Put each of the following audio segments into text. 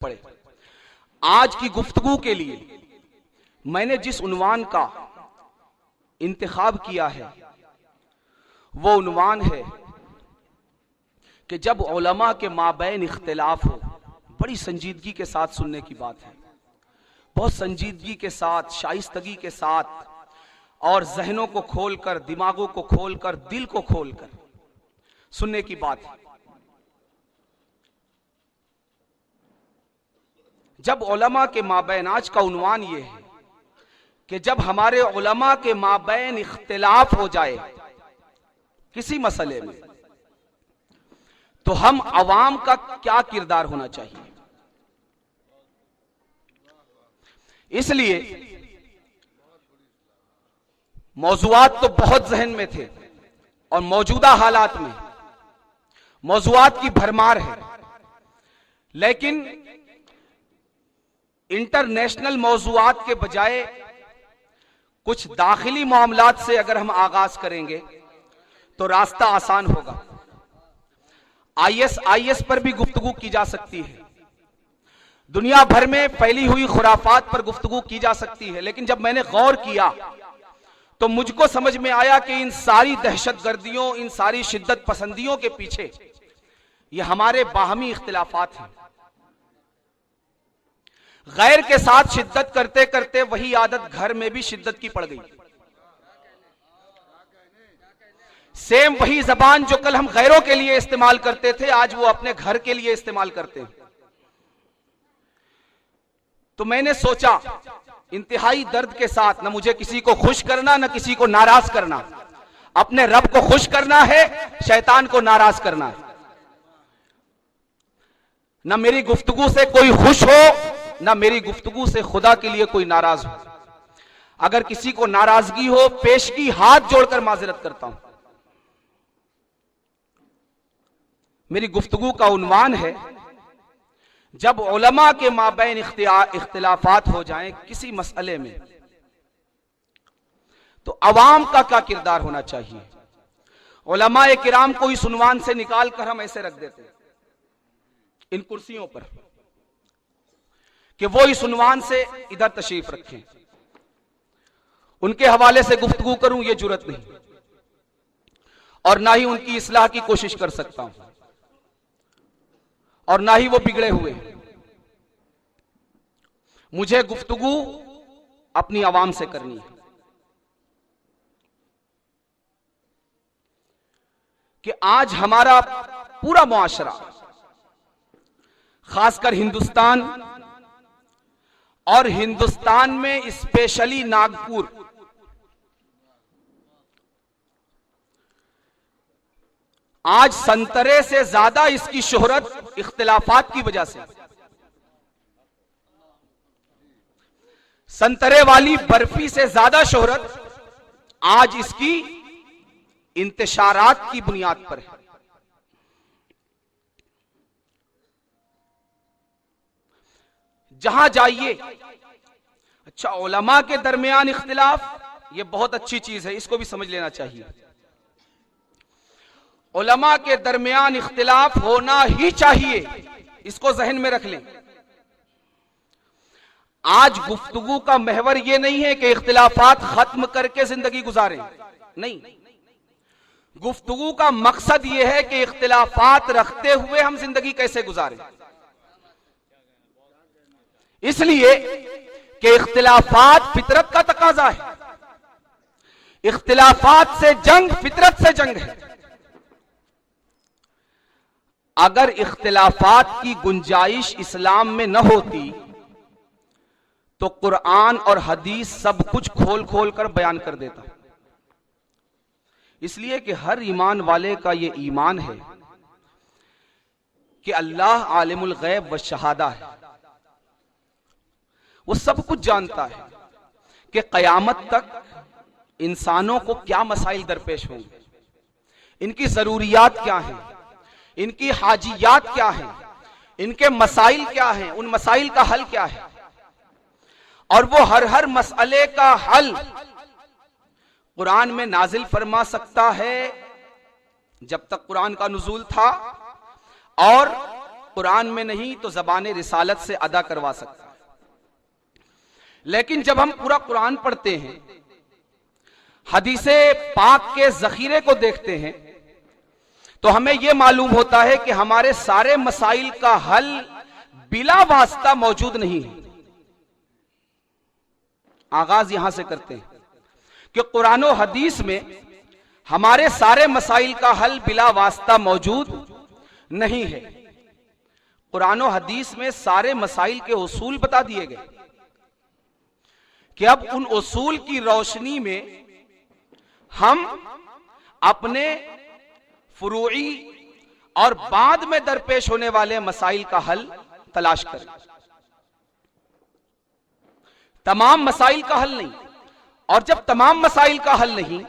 पड़े। आज की गुफ्तगू के लिए मैंने जिस उन्वान का इंतखाब किया है वो उन्वान है कि जब उलमा के माबैन इख्तिलाफ हो, बड़ी संजीदगी के साथ सुनने की बात है, बहुत संजीदगी के साथ, शाइस्तगी के साथ और जहनों को खोलकर, दिमागों को खोलकर, दिल को खोलकर सुनने की बात है। जब उलमा के माबैन, आज का उन्वान ये है कि जब हमारे उलमा के माबैन इख्तिलाफ हो जाए किसी मसले में, तो हम अवाम का क्या किरदार होना चाहिए। इसलिए मौजूआत तो बहुत जहन में थे और मौजूदा हालात में मौजूआत की भरमार है, लेकिन इंटरनेशनल मौजूआत के बजाय कुछ दाखिली मामलात से अगर हम आगाज करेंगे तो रास्ता आसान होगा। आईएस पर भी गुफ्तगू की जा सकती है, दुनिया भर में फैली हुई खुराफात पर गुफ्तगू की जा सकती है, लेकिन जब मैंने गौर किया तो मुझको समझ में आया कि इन सारी दहशतगर्दियों, इन सारी शिद्दत पसंदियों के पीछे ये हमारे बाहमी इख्तिलाफात हैं। गैर के साथ शिद्दत करते करते वही आदत घर में भी शिद्दत की पड़ गई। सेम वही जबान जो कल हम गैरों के लिए इस्तेमाल करते थे, आज वो अपने घर के लिए इस्तेमाल करते हैं। तो मैंने सोचा इंतहाई दर्द के साथ, न मुझे किसी को खुश करना, न किसी को नाराज करना, अपने रब को खुश करना है, शैतान को नाराज करना है। न मेरी गुफ्तगू से कोई खुश हो, ना मेरी गुफ्तगू से खुदा के लिए कोई नाराज हो। अगर किसी को नाराजगी हो, पेशगी हाथ जोड़कर माजरत करता हूं। मेरी गुफ्तगू का उन्वान है, जब उलमा के माबैन इख्तिलाफात हो जाएं किसी मसले में, तो अवाम का क्या किरदार होना चाहिए। उलमाए किराम को इस उन्वान से निकाल कर हम ऐसे रख देते इन कुर्सियों पर कि वो इस उन्वान से इधर तशरीफ रखें। उनके हवाले से गुफ्तगू करूं ये जुर्रत नहीं, और ना ही उनकी इस्लाह की कोशिश कर सकता हूं, और ना ही वो बिगड़े हुए। मुझे गुफ्तगू अपनी आवाम से करनी है कि आज हमारा पूरा मुआशरा, खासकर हिंदुस्तान और हिंदुस्तान में स्पेशली नागपुर, आज संतरे से ज्यादा इसकी शोहरत इख्तिलाफात की वजह से, संतरे वाली बर्फी से ज्यादा शोहरत आज इसकी इंतशारात की बुनियाद पर है। जहां जाइए, अच्छा उलमा के दरमियान इख्तिलाफ ये बहुत अच्छी चीज है, इसको भी समझ लेना चाहिए। उलमा के दरमियान इख्तिलाफ होना ही चाहिए, इसको जहन में रख लें। आज गुफ्तगू का महवर यह नहीं है कि इख्तिलाफात खत्म करके जिंदगी गुजारें, नहीं। गुफ्तगू का मकसद यह है कि इख्तिलाफात रखते हुए हम जिंदगी कैसे गुजारें। इसलिए कि इख्तिलाफात फितरत का तकाजा है, इख्तिलाफात से जंग फितरत से जंग है। अगर इख्तिलाफात की गुंजाइश इस्लाम में न होती तो कुरान और हदीस सब कुछ खोल खोल कर बयान कर देता। इसलिए कि हर ईमान वाले का यह ईमान है कि अल्लाह आलिमुल गैब व शहादा है, वो सब कुछ जानता है कि कयामत तक इंसानों को क्या मसाइल दरपेश होंगे, इनकी जरूरियात क्या हैं, इनकी हाजियात क्या हैं, इनके मसाइल क्या हैं, उन मसाइल का हल क्या है। और वो हर मसले का हल कुरान में नाजिल फरमा सकता है जब तक कुरान का नुज़ूल था, और कुरान में नहीं तो ज़बान रिसालत से अदा करवा सकता है। लेकिन जब हम पूरा कुरान पढ़ते हैं, हदीसे पाक के जखीरे को देखते हैं, तो हमें यह मालूम होता है कि हमारे सारे मसाइल का हल बिला वास्ता मौजूद नहीं है। आगाज यहां से करते हैं कि कुरान और हदीस में हमारे सारे मसाइल का हल बिला वास्ता मौजूद नहीं है। कुरान और हदीस में सारे मसाइल के उसूल बता दिए गए कि अब उन उसूल की रोशनी में हम अपने फुरूई और बाद में दरपेश होने वाले मसाइल का हल तलाश करें। तमाम मसाइल का हल नहीं, और जब तमाम मसाइल का हल नहीं,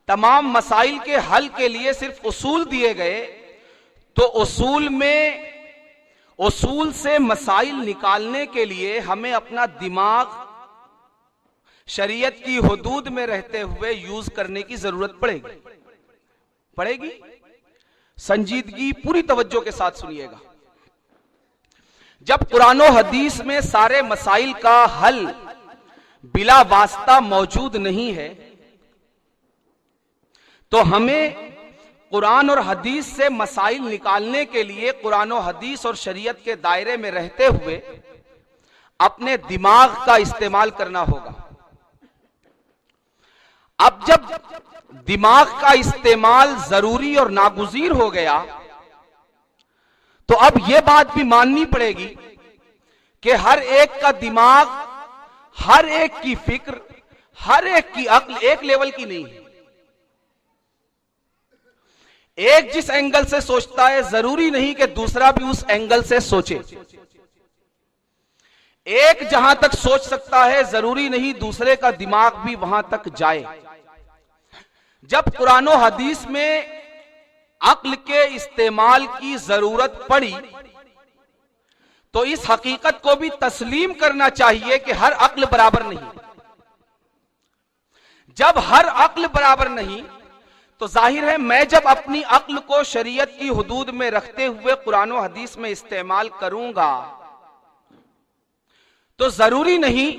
तमाम मसाइल के हल के लिए सिर्फ उसूल दिए गए, तो उसूल से मसाइल निकालने के लिए हमें अपना दिमाग शरीयत की हुदूद में रहते हुए यूज करने की जरूरत पड़ेगी। संजीदगी पूरी तवज्जो के साथ सुनिएगा। जब कुरान और हदीस में सारे मसाइल का हल बिला वास्ता मौजूद नहीं है, तो हमें कुरान और हदीस से मसाइल निकालने के लिए कुरान और हदीस और शरीयत के दायरे में रहते हुए अपने दिमाग का इस्तेमाल करना होगा। अब जब दिमाग का इस्तेमाल जरूरी और नागुज़ीर हो गया, तो अब यह बात भी माननी पड़ेगी कि हर एक का दिमाग, हर एक की फिक्र, हर एक की अक्ल एक लेवल की नहीं है। एक जिस एंगल से सोचता है, जरूरी नहीं कि दूसरा भी उस एंगल से सोचे। एक जहां तक सोच सकता है, जरूरी नहीं दूसरे का दिमाग भी वहां तक जाए। जब कुरान और हदीस में अक्ल के इस्तेमाल की जरूरत पड़ी, तो इस हकीकत को भी तस्लीम करना चाहिए कि हर अक्ल बराबर नहीं। जब हर अक्ल बराबर नहीं, तो जाहिर है मैं जब अपनी अक्ल को शरीयत की हुदूद में रखते हुए कुरान और हदीस में इस्तेमाल करूंगा, तो जरूरी नहीं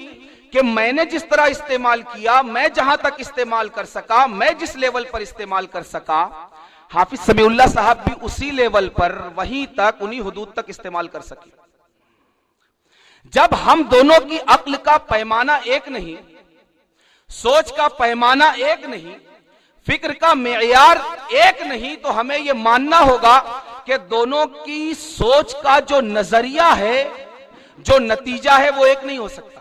कि मैंने जिस तरह इस्तेमाल किया, मैं जहां तक इस्तेमाल कर सका, मैं जिस लेवल पर इस्तेमाल कर सका, हाफिज समीउल्लाह साहब भी उसी लेवल पर, वहीं तक, उन्हीं हुदूद तक इस्तेमाल कर सके। जब हम दोनों की अक्ल का पैमाना एक नहीं, सोच का पैमाना एक नहीं, फिक्र का मेयार एक नहीं, तो हमें यह मानना होगा कि दोनों की सोच का जो नजरिया है, जो नतीजा है, वो एक नहीं हो सकता।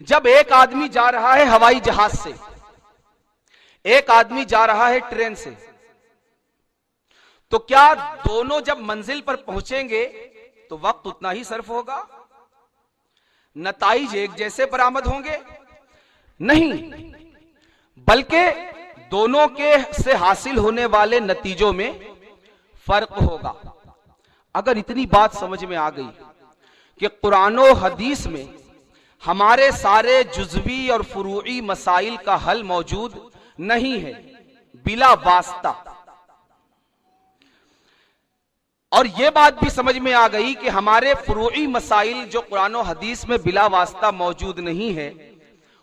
जब एक आदमी जा रहा है हवाई जहाज से, एक आदमी जा रहा है ट्रेन से, तो क्या दोनों जब मंजिल पर पहुंचेंगे तो वक्त उतना ही सर्फ होगा? नताइज एक जैसे बरामद होंगे? नहीं, बल्कि दोनों के से हासिल होने वाले नतीजों में फर्क होगा। अगर इतनी बात समझ में आ गई कि कुरान और हदीस में हमारे सारे जुज़वी और फुरूई मसाइल का हल मौजूद नहीं है बिला वास्ता, और यह बात भी समझ में आ गई कि हमारे फुरूई मसाइल जो कुरान और हदीस में बिला वास्ता मौजूद नहीं है,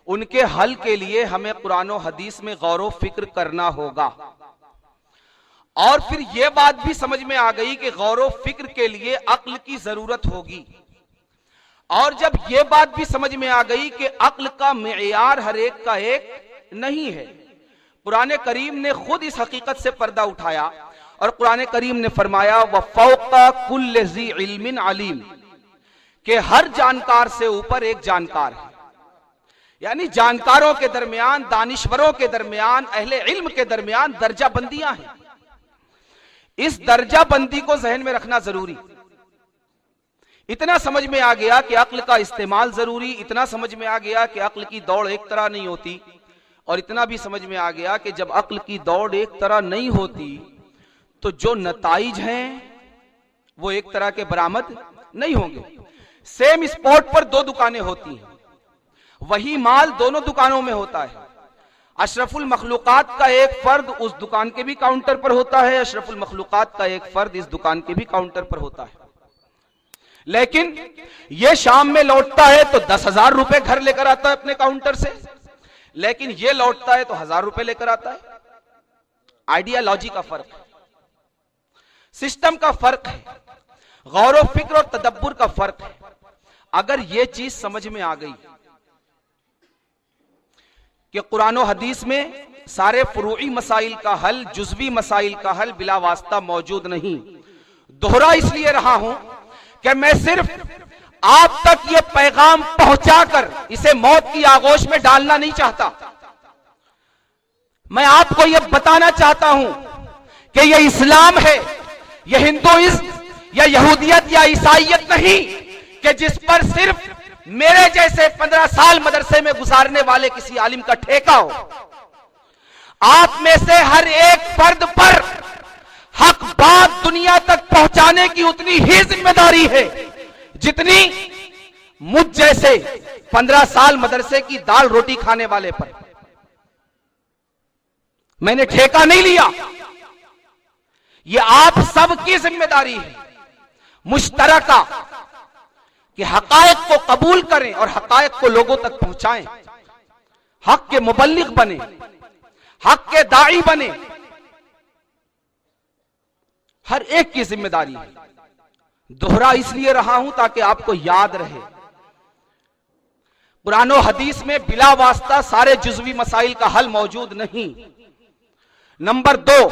उनके हल के लिए हमें कुरान और हदीस में गौर व फिक्र करना होगा। और फिर यह बात भी समझ में आ गई कि गौर व फिक्र के लिए अक्ल की जरूरत होगी। और जब यह बात भी समझ में आ गई कि अक्ल का मेयार हर एक का एक नहीं है, कुरान करीम ने खुद इस हकीकत से पर्दा उठाया और कुरान करीम ने फरमाया व फौका कुल्ल ज़ी इल्मिन अलीम, कि हर जानकार से ऊपर एक जानकार है। यानी जानकारों के दरमियान, दानिश्वरों के दरमियान, अहले इल्म के दरमियान दर्जा बंदियां हैं। इस दर्जा बंदी को जहन में रखना जरूरी। इतना समझ में आ गया कि अक्ल का इस्तेमाल जरूरी, इतना समझ में आ गया कि अक्ल की दौड़ एक तरह नहीं होती, और इतना भी समझ में आ गया कि जब अक्ल की दौड़ एक तरह नहीं होती, तो जो नताइज हैं वो एक तरह के बरामद नहीं होंगे। सेम स्पॉट पर दो दुकानें होती हैं, वही माल दोनों दुकानों में होता है। अशरफुल मखलूकात का एक फर्द उस दुकान के भी काउंटर पर होता है, अशरफुल मखलूकात का एक फर्द इस दुकान के भी काउंटर पर होता है। लेकिन ये शाम में लौटता है तो 10,000 रुपए घर लेकर आता है अपने काउंटर से, लेकिन ये लौटता है तो 1,000 रुपए लेकर आता है। आइडियालॉजी का फर्क है, सिस्टम का फर्क है, गौर व फिक्र और तदब्बुर का फर्क है। अगर यह चीज समझ में आ गई कि कुरान और हदीस में सारे फुरूई मसाइल का हल, जुज़वी मसाइल का हल बिला वास्ता मौजूद नहीं। दोहरा इसलिए रहा हूं कि मैं सिर्फ आप तक यह पैगाम पहुंचाकर इसे मौत की आगोश में डालना नहीं चाहता। मैं आपको यह बताना चाहता हूं कि यह इस्लाम है, यह हिंदुइज्म या यहूदियत या ईसाइयत नहीं कि जिस पर सिर्फ मेरे जैसे 15 साल मदरसे में गुजारने वाले किसी आलिम का ठेका हो। आप में से हर एक फर्द पर हक बात दुनिया तक पहुंचाने की उतनी ही जिम्मेदारी है जितनी मुझ जैसे 15 साल मदरसे की दाल रोटी खाने वाले पर। मैंने ठेका नहीं लिया, यह आप सबकी जिम्मेदारी है मुश्तरका कि हकायक को कबूल करें और हकायक को लोगों तक पहुंचाएं, हक के मुबल्लिग बने, हक के दाई बने। हर एक की जिम्मेदारी है। दोहरा इसलिए रहा हूं ताकि आपको याद रहे, कुरान और हदीस में बिला वास्ता सारे जुज़वी मसाइल का हल मौजूद नहीं। नंबर 2,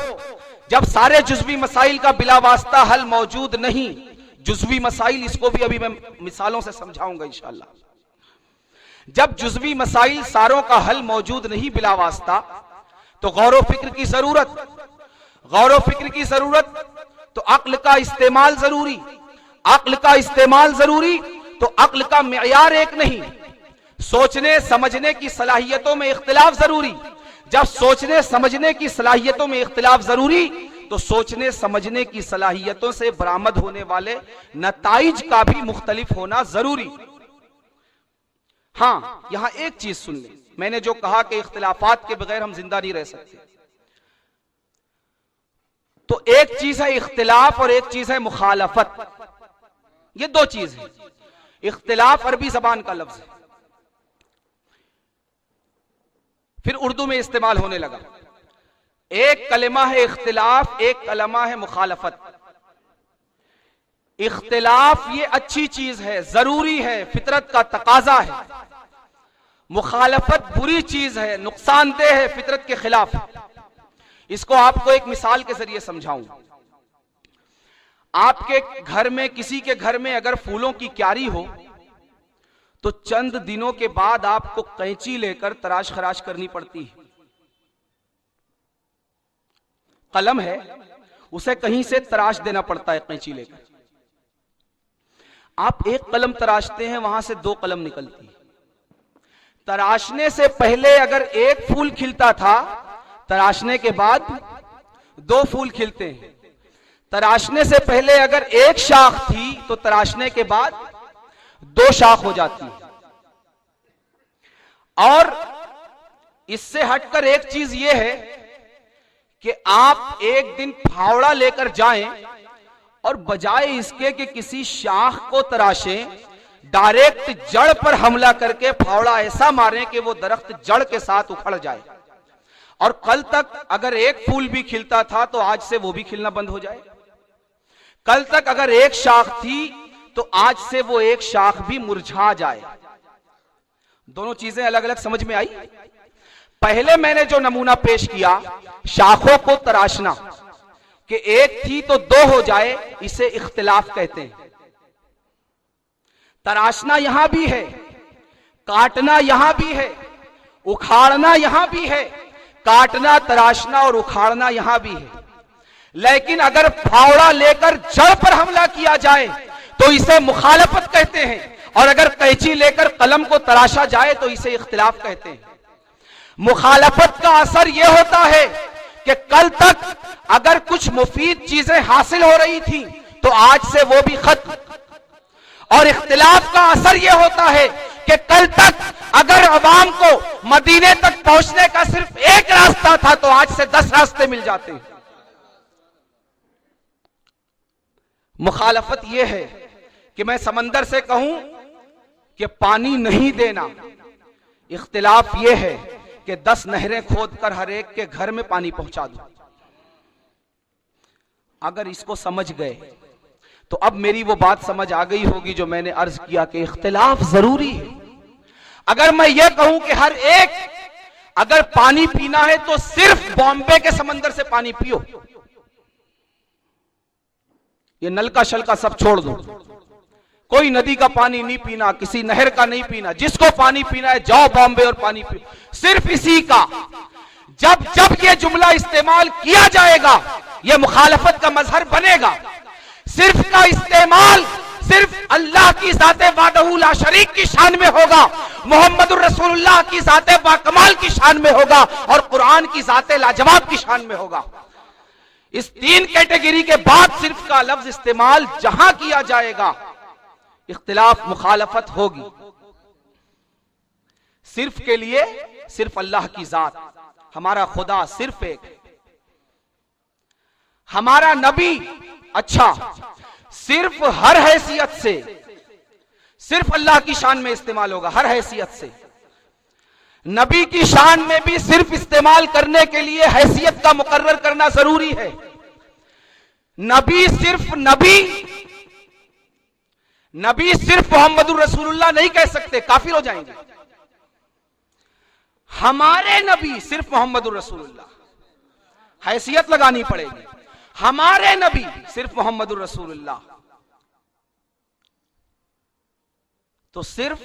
जब सारे जुज़वी मसाइल का बिला वास्ता हल मौजूद नहीं, जुज़वी मसाइल, इसको भी अभी मैं मिसालों से समझाऊंगा इंशाअल्लाह। जब जुज़वी मसाइल सारों का हल मौजूद नहीं बिला वास्ता, तो गौर व फिक्र की जरूरत, गौर व फिक्र की जरूरत, तो अक्ल का इस्तेमाल जरूरी, अक्ल का इस्तेमाल जरूरी, तो अक्ल का मेयार एक नहीं। सोचने समझने की सलाहियतों में इख्तिलाफ जरूरी। जब सोचने समझने की सलाहियतों में इख्तिलाफ जरूरी, तो सोचने समझने की सलाहियतों से बरामद होने वाले नताइज का भी मुख्तलिफ होना जरूरी। हां, यहां एक चीज सुन लें, मैंने जो कहा कि इख्तिलाफात के बगैर हम जिंदा नहीं रह सकते, तो एक चीज है इख्तिलाफ और एक चीज है मुखालफत। ये दो चीज है। इख्तिलाफ अरबी जबान का लफ्ज है, फिर उर्दू में इस्तेमाल होने लगा। एक कलमा है इख्तिलाफ, एक कलमा है मुखालफत। इख्तिलाफ ये अच्छी चीज है, जरूरी है, फितरत का तकाजा है। मुखालफत बुरी चीज है, नुकसानदेह है, फितरत के खिलाफ है। इसको आपको एक मिसाल के जरिए समझाऊं। आपके घर में, किसी के घर में अगर फूलों की क्यारी हो, तो चंद दिनों के बाद आपको कैंची लेकर तराश खराश करनी पड़ती है। कलम है, उसे कहीं से तराश देना पड़ता है कैंची लेकर। आप एक कलम तराशते हैं, वहां से 2 कलम निकलती है। तराशने से पहले अगर एक फूल खिलता था, तराशने के बाद 2 फूल खिलते हैं। तराशने से पहले अगर एक शाख थी, तो तराशने के बाद 2 शाख हो जाती है। और इससे हटकर एक चीज यह है कि आप एक दिन फावड़ा लेकर जाएं और बजाय इसके कि किसी शाख को तराशें, डायरेक्ट जड़ पर हमला करके फावड़ा ऐसा मारें कि वो दरख्त जड़ के साथ उखड़ जाए, और कल तक अगर एक फूल भी खिलता था तो आज से वो भी खिलना बंद हो जाए। कल तक अगर एक शाख थी तो आज से वो एक शाख भी मुरझा जाए। दोनों चीजें अलग अलग समझ में आई। पहले मैंने जो नमूना पेश किया, शाखों को तराशना, कि एक थी तो 2 हो जाए, इसे इख्तिलाफ कहते हैं। तराशना यहां भी है, काटना यहां भी है, उखाड़ना यहां भी है। काटना, तराशना और उखाड़ना यहां भी है। लेकिन अगर फावड़ा लेकर जड़ पर हमला किया जाए तो इसे मुखालफत कहते हैं, और अगर कैंची लेकर कलम को तराशा जाए तो इसे इख्तिलाफ कहते हैं। मुखालफत का असर यह होता है कि कल तक अगर कुछ मुफीद चीजें हासिल हो रही थी तो आज से वो भी खत्म। और इख्तिलाफ का असर यह होता है कि कल तक अगर अवाम को मदीने तक पहुंचने का सिर्फ एक रास्ता था तो आज से 10 रास्ते मिल जाते हैं। मुखालफत यह है कि मैं समंदर से कहूं कि पानी नहीं देना, इख्तिलाफ यह है कि 10 नहरें खोदकर हर एक के घर में पानी पहुंचा दूं। अगर इसको समझ गए तो अब मेरी वो बात समझ आ गई होगी जो मैंने अर्ज किया कि इख्तिलाफ जरूरी है। अगर मैं ये कहूं कि हर एक अगर पानी पीना है तो सिर्फ बॉम्बे के समंदर से पानी पियो, ये नलका शलका सब छोड़ दो, कोई नदी का पानी नहीं पीना, किसी नहर का नहीं पीना, जिसको पानी पीना है जाओ बॉम्बे और पानी पियो, सिर्फ इसी का। जब जब ये जुमला इस्तेमाल किया जाएगा यह मुखालफत का मजहर बनेगा। सिर्फ का इस्तेमाल सिर्फ अल्लाह की ज़ाते वादहू ला शरीक की शान में होगा, मोहम्मदुर रसूलुल्लाह की ज़ाते बाकमाल की शान में होगा और कुरान की ज़ाते लाजवाब की शान में होगा। इस 3 कैटेगरी के बाद सिर्फ का लफ्ज इस्तेमाल जहां किया जाएगा इख्तिलाफ मुखालफत होगी। सिर्फ के लिए सिर्फ अल्लाह की जात, हमारा खुदा सिर्फ एक, हमारा नबी अच्छा सिर्फ हर हैसियत से सिर्फ अल्लाह की शान में इस्तेमाल होगा, हर हैसियत से। नबी की शान में भी सिर्फ इस्तेमाल करने के लिए हैसियत का मुकर्रर करना जरूरी है। नबी सिर्फ नबी सिर्फ मोहम्मदुर रसूलुल्लाह नहीं कह सकते, काफिर हो जाएंगे। हमारे नबी सिर्फ मोहम्मदुर रसूलुल्लाह, हैसियत लगानी पड़ेगी। हमारे नबी सिर्फ मोहम्मदुर रसूलुल्लाह, तो सिर्फ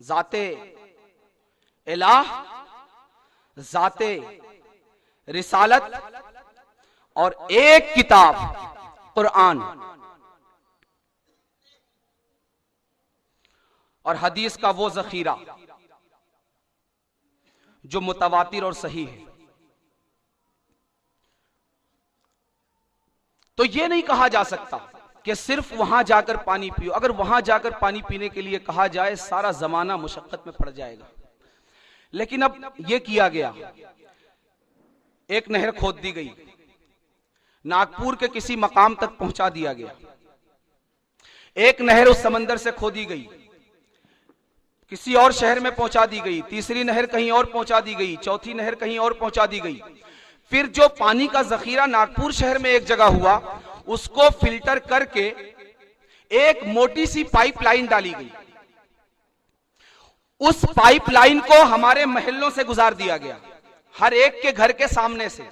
जाते इलाह, जाते रिसालत और एक किताब कुरान और हदीस का वो जखीरा जो मुतवातिर और सही है। तो यह नहीं कहा जा सकता कि सिर्फ वहां जाकर पानी पियो। अगर वहां जाकर पानी पीने के लिए कहा जाए सारा जमाना मुशक्कत में पड़ जाएगा। लेकिन अब यह किया गया, एक नहर खोद दी गई, नागपुर के किसी मकाम तक पहुंचा दिया गया। एक नहर उस समंदर से खोदी गई, किसी और शहर में पहुंचा दी गई, तीसरी नहर कहीं और पहुंचा दी गई, चौथी नहर कहीं और पहुंचा दी गई। फिर जो पानी का जखीरा नागपुर शहर में एक जगह हुआ, उसको फिल्टर करके एक मोटी सी पाइपलाइन डाली गई। उस पाइपलाइन को हमारे मोहल्लों से गुजार दिया गया, हर एक के घर के सामने से।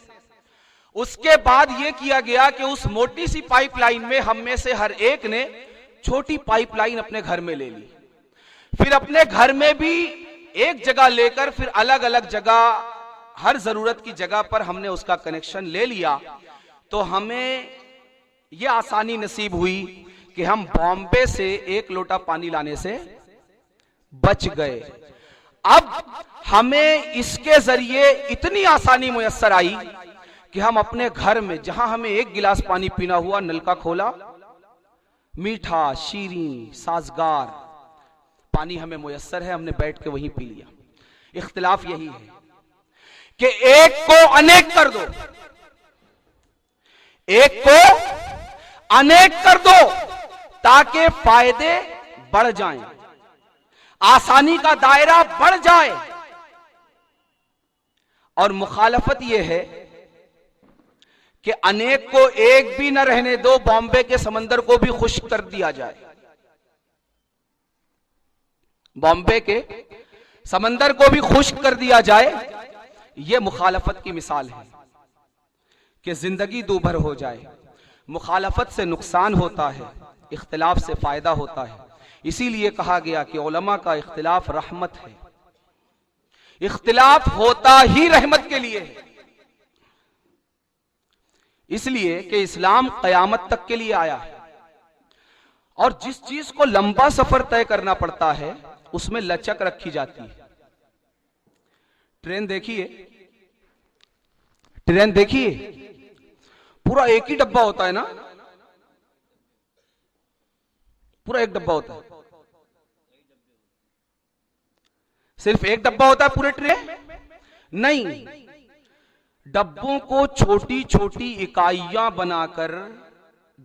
उसके बाद यह किया गया कि उस मोटी सी पाइपलाइन में हम में से हर एक ने छोटी पाइपलाइन अपने घर में ले ली। फिर अपने घर में भी एक जगह लेकर फिर अलग अलग जगह, हर जरूरत की जगह पर हमने उसका कनेक्शन ले लिया। तो हमें यह आसानी नसीब हुई कि हम बॉम्बे से 1 लोटा पानी लाने से बच गए। अब हमें इसके जरिए इतनी आसानी मुयस्सर आई कि हम अपने घर में जहां हमें 1 गिलास पानी पीना हुआ, नलका खोला, मीठा, शीरीं, साजगार पानी हमें मुयस्सर है, हमने बैठ के वहीं पी लिया। इख्तिलाफ यही है कि एक को अनेक कर दो, एक को अनेक कर दो ताकि फायदे बढ़ जाएं, आसानी का दायरा बढ़ जाए। और मुखालफत यह है कि अनेक को एक भी न रहने दो, बॉम्बे के समंदर को भी खुश्क कर दिया जाए। बॉम्बे के समंदर को भी खुश्क कर दिया जाए। यह मुखालफत की मिसाल है कि जिंदगी दूभर हो जाए। मुखालफत से नुकसान होता है, इख्तिलाफ से फायदा होता है। इसीलिए कहा गया कि उलमा का इख्तिलाफ रहमत है। इख्तिलाफ होता ही रहमत के लिए है, इसलिए कि इस्लाम कयामत तक के लिए आया है। और जिस चीज को लंबा सफर तय करना पड़ता है उसमें लचक रखी जाती है। ट्रेन देखिए, ट्रेन देखिए, पूरा एक ही डब्बा होता है ना, पूरा एक डब्बा होता है। सिर्फ एक डब्बा होता है पूरे ट्रेन? नहीं, डब्बों को छोटी छोटी इकाइयां बनाकर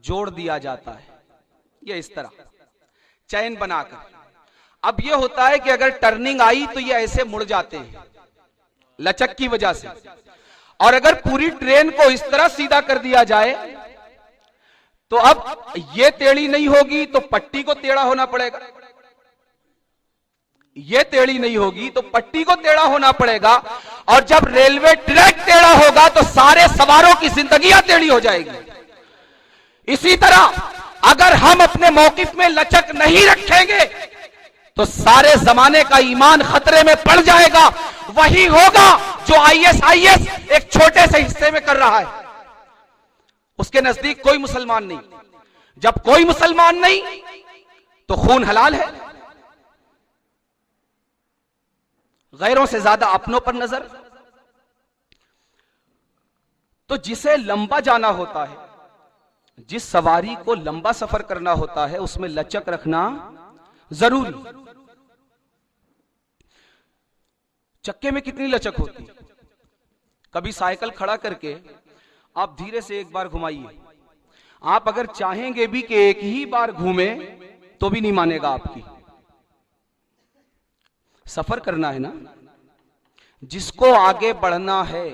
जोड़ दिया जाता है, ये इस तरह चैन बनाकर। अब ये होता है कि अगर टर्निंग आई तो ये ऐसे मुड़ जाते हैं लचक की वजह से, और अगर पूरी ट्रेन को इस तरह सीधा कर दिया जाए तो अब ये टेढ़ी नहीं होगी तो पट्टी को टेढ़ा होना पड़ेगा, ये टेढ़ी नहीं होगी तो पट्टी को टेढ़ा होना पड़ेगा, और जब रेलवे ट्रैक टेढ़ा होगा तो सारे सवारों की जिंदगियां टेढ़ी हो जाएगी। इसी तरह अगर हम अपने मौकिफ में लचक नहीं रखेंगे तो सारे जमाने का ईमान खतरे में पड़ जाएगा। वही होगा जो आईएसआईएस एक छोटे से हिस्से में कर रहा है, उसके नजदीक कोई मुसलमान नहीं। जब कोई मुसलमान नहीं तो खून हलाल है, गैरों से ज्यादा अपनों पर नजर। तो जिसे लंबा जाना होता है, जिस सवारी को लंबा सफर करना होता है, उसमें लचक रखना जरूरी। चक्के में कितनी लचक होती, कभी साइकिल खड़ा करके आप धीरे से एक बार घुमाइए, आप अगर चाहेंगे भी कि एक ही बार घूमे तो भी नहीं मानेगा आपकी। सफर करना है ना, जिसको आगे बढ़ना है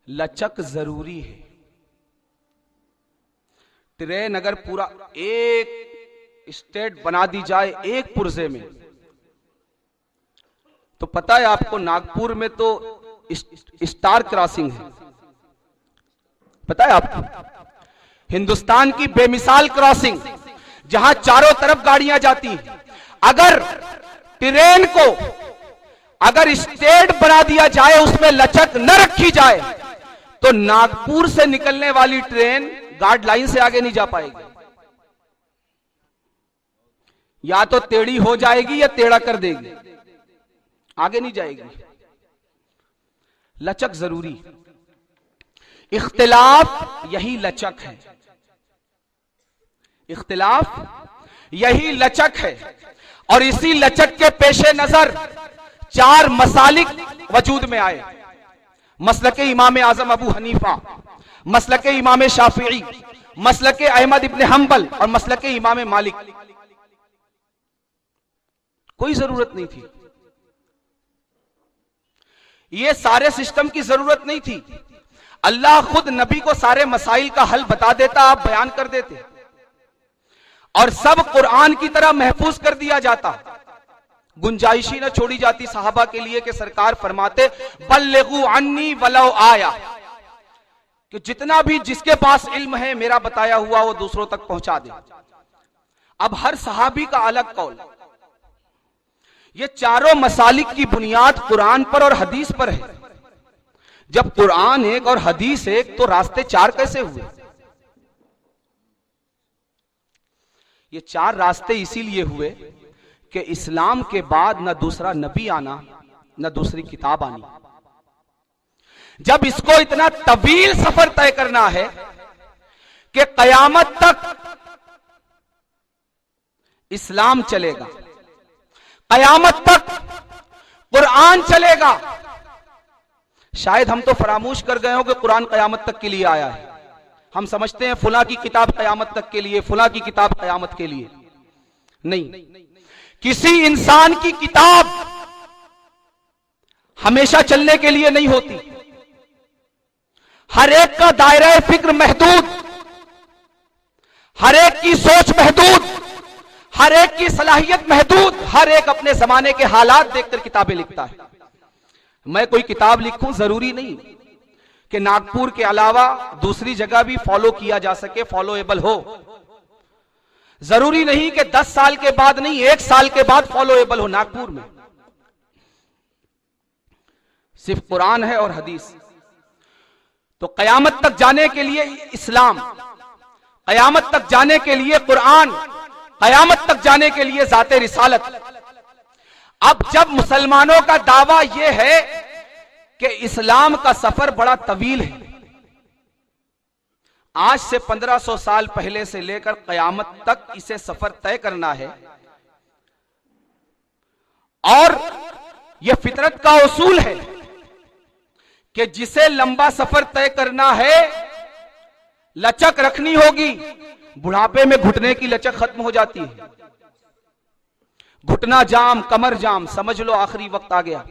लचक जरूरी है। ट्रेन अगर पूरा एक स्टेट बना दी जाए एक पुर्जे में, तो पता है आपको नागपुर में तो स्टार क्रॉसिंग है, पता है आपको? हिंदुस्तान की बेमिसाल क्रॉसिंग, जहां चारों तरफ गाड़ियां जाती हैं। अगर ट्रेन को अगर स्टेट बना दिया जाए, उसमें लचक न रखी जाए, तो नागपुर से निकलने वाली ट्रेन गार्ड लाइन से आगे नहीं जा पाएगी, या तो टेढ़ी हो जाएगी या टेढ़ा कर देगी, आगे नहीं जाएगी। लचक जरूरी, इख्तिलाफ यही लचक है, इख्तिलाफ यही लचक है। और इसी लचक के पेशे नजर 4 मसालिक वजूद में आए। मसलके इमाम आजम अबू हनीफा, मसलके इमाम शाफिई, मसलके अहमद इब्न हंबल और मसलके इमाम मालिक। कोई जरूरत नहीं थी, ये सारे सिस्टम की जरूरत नहीं थी। अल्लाह खुद नबी को सारे मसाइल का हल बता देता, आप बयान कर देते, और सब कुरान की तरह महफूज कर दिया जाता। गुंजाइशी न छोड़ी जाती सहाबा के लिए कि सरकार फरमाते बल्लिगू अन्नी वलो आया, कि जितना भी जिसके पास इल्म है मेरा बताया हुआ वो दूसरों तक पहुंचा दे। अब हर सहाबी का अलग कौल। ये चारों मसालिक की बुनियाद कुरान पर और हदीस पर है। जब कुरान एक और हदीस एक, तो रास्ते 4 कैसे हुए? ये 4 रास्ते इसीलिए हुए कि इस्लाम के बाद न दूसरा नबी आना, न दूसरी किताब आनी। जब इसको इतना तवील सफर तय करना है कि कयामत तक इस्लाम चलेगा, कयामत तक कुरान चलेगा। शायद हम तो फरामोश कर गए हो कि कुरान कयामत तक के लिए आया है। हम समझते हैं फुला की किताब कयामत तक के लिए, फुला की किताब कयामत के लिए। नहीं, किसी इंसान की किताब हमेशा चलने के लिए नहीं होती। हर एक का दायरा फिक्र महदूद, हर एक की सोच महदूद, हर एक की सलाहियत महदूद, हर एक अपने जमाने के हालात देखकर किताबें लिखता है। मैं कोई किताब लिखूं, जरूरी नहीं कि नागपुर के अलावा दूसरी जगह भी फॉलो किया जा सके, फॉलोएबल हो। जरूरी नहीं कि 10 साल के बाद नहीं, 1 साल के बाद फॉलोएबल हो। नागपुर में सिर्फ कुरान है और हदीस। तो कयामत तक जाने के लिए इस्लाम, कयामत तक जाने के लिए कुरान, कयामत तक जाने के लिए जाते रिसालत। अब जब मुसलमानों का दावा यह है कि इस्लाम का सफर बड़ा तवील है, आज से 1500 साल पहले से लेकर कयामत तक इसे सफर तय करना है, और यह फितरत का उसूल है कि जिसे लंबा सफर तय करना है, लचक रखनी होगी। बुढ़ापे में घुटने की लचक खत्म हो जाती है, घुटना जाम, कमर जाम, समझ लो आखिरी वक्त आ गया।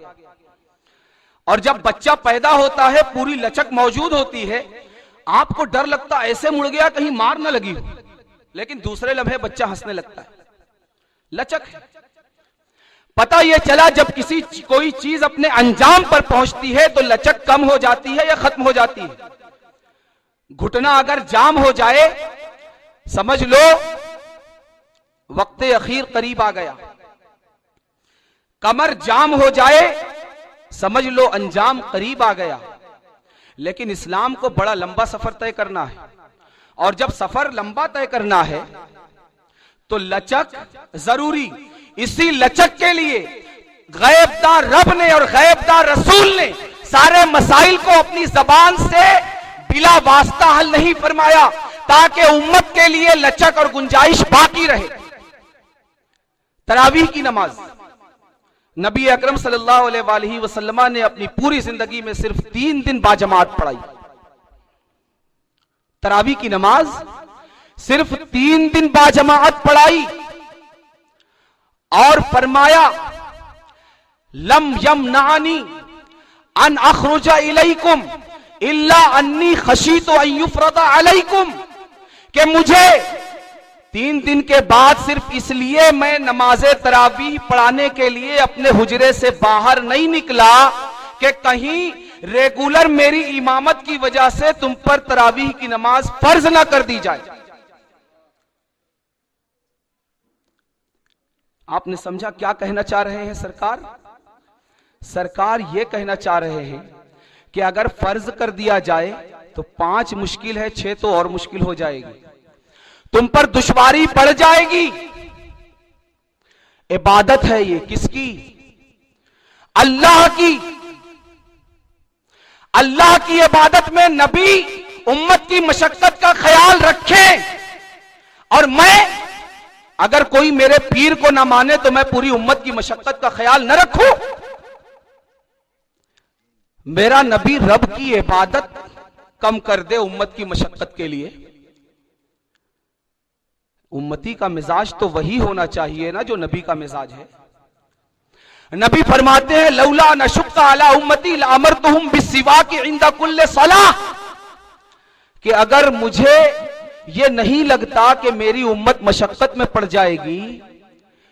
और जब बच्चा पैदा होता है पूरी लचक मौजूद होती है, आपको डर लगता ऐसे मुड़ गया कहीं मार ना लगी हो, लेकिन दूसरे लम्हे बच्चा हंसने लगता है, लचक है। पता यह चला जब कोई चीज अपने अंजाम पर पहुंचती है तो लचक कम हो जाती है या खत्म हो जाती है। घुटना अगर जाम हो जाए, समझ लो वक्ते अखीर करीब आ गया। कमर जाम हो जाए, समझ लो अंजाम करीब आ गया। लेकिन इस्लाम को बड़ा लंबा सफर तय करना है, और जब सफर लंबा तय करना है तो लचक जरूरी। इसी लचक के लिए गैबदार रब ने और गैबदार रसूल ने सारे मसाइल को अपनी जबान से बिला वास्ता हल नहीं फरमाया, ताकि उम्मत के लिए लचक और गुंजाइश बाकी रहे। तरावीह की नमाज नबी अकरम सल्लल्लाहु अलैहि वसल्लम ने अपनी पूरी जिंदगी में सिर्फ 3 दिन बाजमात पढ़ाई। तरावीह की नमाज सिर्फ 3 दिन बाजमात पढ़ाई, और फरमाया लम यमनानी अन अखरुजा इलैकुम इल्ला अन्नी खशीतु अन युफरदा अलैकुम, कि मुझे 3 दिन के बाद सिर्फ इसलिए मैं नमाज़े तरावीह पढ़ाने के लिए अपने हुजरे से बाहर नहीं निकला कि कहीं रेगुलर मेरी इमामत की वजह से तुम पर तरावीह की नमाज फर्ज ना कर दी जाए। आपने समझा क्या कहना चाह रहे हैं सरकार? सरकार यह कहना चाह रहे हैं कि अगर फर्ज कर दिया जाए तो 5 मुश्किल है, 6 तो और मुश्किल हो जाएगी, तुम पर दुश्वारी पड़ जाएगी। इबादत है ये, किसकी? अल्लाह की। अल्लाह की इबादत में नबी उम्मत की मशक्कत का ख्याल रखें, और मैं अगर कोई मेरे पीर को ना माने तो मैं पूरी उम्मत की मशक्कत का ख्याल न रखूं। मेरा नबी रब की इबादत कम कर दे उम्मत की मशक्कत के लिए। उम्मती का मिजाज तो वही होना चाहिए ना जो नबी का मिजाज है। नबी फरमाते हैं लौला नशुक्का अला उम्मती लअमरतुहुम बिस्सिवाक इंदा कुल्ल सलाह, कि अगर मुझे ये नहीं लगता कि मेरी उम्मत मशक्कत में पड़ जाएगी,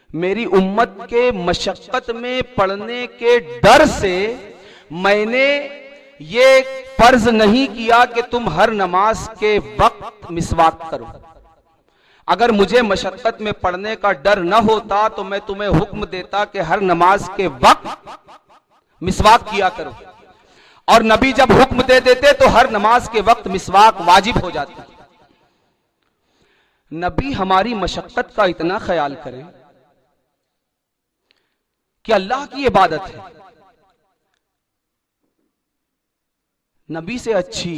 मेरी उम्मत के मशक्कत में पड़ने के डर से मैंने ये फर्ज नहीं किया कि तुम हर नमाज के वक्त मिसवाक करो। अगर मुझे मशक्कत में पड़ने का डर न होता तो मैं तुम्हें हुक्म देता कि हर नमाज के वक्त मिसवाक किया करो, और नबी जब हुक्म दे देते तो हर नमाज के वक्त मिसवाक वाजिब हो जाती। नबी हमारी मशक्कत का इतना ख्याल करें कि अल्लाह की इबादत है। नबी से अच्छी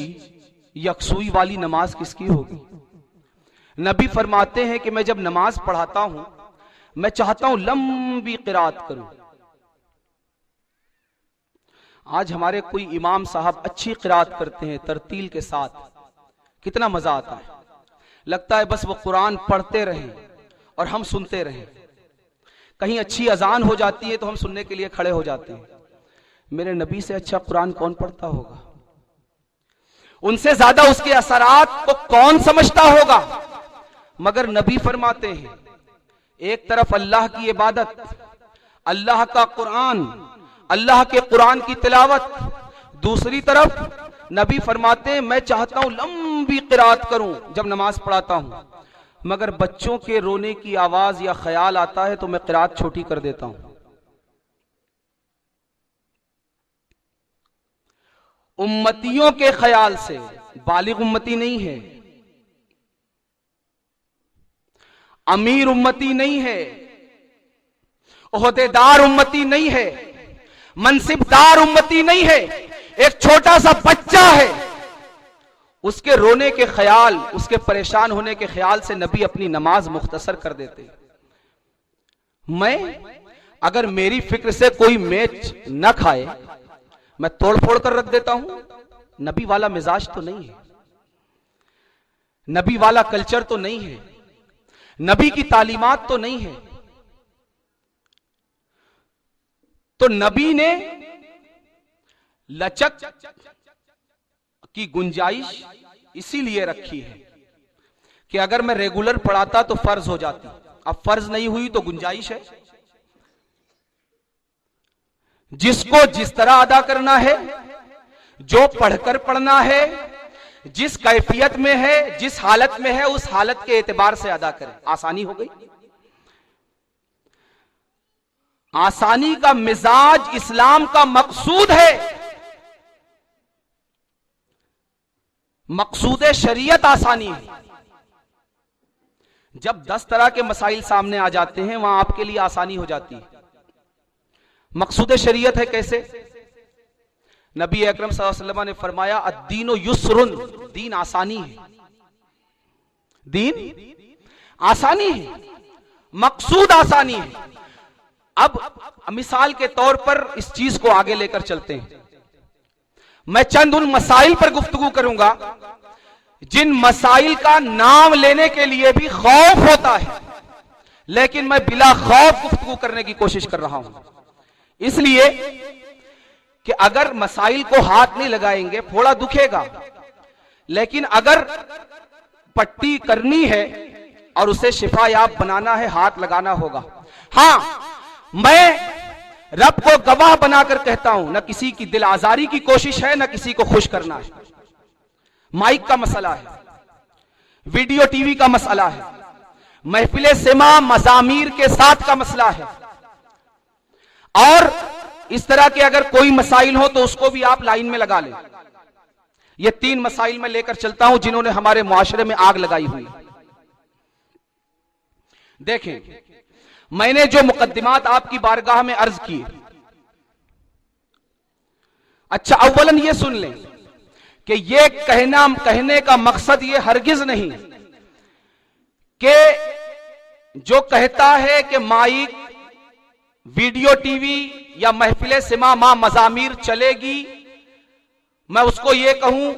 यकसुई वाली नमाज किसकी होगी? नबी फरमाते हैं कि मैं जब नमाज पढ़ाता हूं, मैं चाहता हूं लंबी किरात करूं। आज हमारे कोई इमाम साहब अच्छी किरात करते हैं तरतील के साथ, कितना मजा आता है। लगता है बस वो कुरान पढ़ते रहें और हम सुनते रहें। कहीं अच्छी अजान हो जाती है तो हम सुनने के लिए खड़े हो जाते हैं। मेरे नबी से अच्छा कुरान कौन पढ़ता होगा? उनसे ज्यादा उसके असरात को कौन समझता होगा? मगर नबी फरमाते हैं एक तरफ अल्लाह की इबादत, अल्लाह का कुरान, अल्लाह के कुरान की तिलावत, दूसरी तरफ नबी फरमाते हैं मैं चाहता हूं लंबी किरात करूं जब नमाज पढ़ाता हूं, मगर बच्चों के रोने की आवाज या ख्याल आता है तो मैं किरात छोटी कर देता हूं। उम्मतियों के ख्याल से, बालिग उम्मती नहीं है, अमीर उम्मती नहीं है, ओहदेदार उम्मती नहीं है, मनसिबदार उम्मती नहीं है, एक छोटा सा बच्चा है, उसके रोने के ख्याल, उसके परेशान होने के ख्याल से नबी अपनी नमाज मुख्तसर कर देते। मैं अगर मेरी फिक्र से कोई मैच न खाए, मैं तोड़ फोड़ कर रख देता हूं। नबी वाला मिजाज तो नहीं है, नबी वाला कल्चर तो नहीं है, नबी की तालीमात तो नहीं है। तो नबी ने लचक की गुंजाइश इसीलिए रखी है कि अगर मैं रेगुलर पढ़ाता तो फर्ज हो जाती, अब फर्ज नहीं हुई तो गुंजाइश है। जिसको जिस तरह अदा करना है, जो पढ़कर पढ़ना है, जिस कैफियत में है, जिस हालत में है, उस हालत के एतबार से अदा करें। आसानी हो गई। आसानी का मिजाज इस्लाम का मकसूद है। मकसूद शरीयत आसानी है। जब 10 तरह के मसाइल सामने आ जाते हैं, वहां आपके लिए आसानी हो जाती है। मकसूद शरीयत है कैसे? नबी अकरम सल्लल्लाहु अलैहि वसल्लम ने फरमाया, अद्दीनो युस्रुन, दीन आसानी है, दीन आसानी है, मकसूद आसानी है। अब मिसाल के तौर पर इस चीज को आगे लेकर चलते हैं। मैं चंद उन मसाइल पर गुफ्तगू करूंगा जिन मसाइल का नाम लेने के लिए भी खौफ होता है, लेकिन मैं बिला खौफ गुफ्तगू करने की कोशिश कर रहा हूं, इसलिए कि अगर मसाइल को हाथ नहीं लगाएंगे थोड़ा दुखेगा, लेकिन अगर पट्टी करनी है और उसे शिफायाब बनाना है, हाथ लगाना होगा। हां, मैं रब को गवाह बनाकर कहता हूं, न किसी की दिल आजारी की कोशिश है, न किसी को खुश करना है। माइक का मसला है, वीडियो टीवी का मसला है, महफिले सिमा मजामीर के साथ का मसला है, और इस तरह के अगर कोई मसाइल हो तो उसको भी आप लाइन में लगा लें। ये 3 मसाइल में लेकर चलता हूं जिन्होंने हमारे मुआशरे में आग लगाई हुई। देखें, मैंने जो मुकद्दिमात आपकी बारगाह में अर्ज की, अच्छा अव्वलन ये सुन लें कि ये कहने का मकसद ये हरगिज नहीं कि जो कहता है कि माइक, वीडियो टीवी या महफिले सिमा मा मजामीर चलेगी, मैं उसको ये कहूं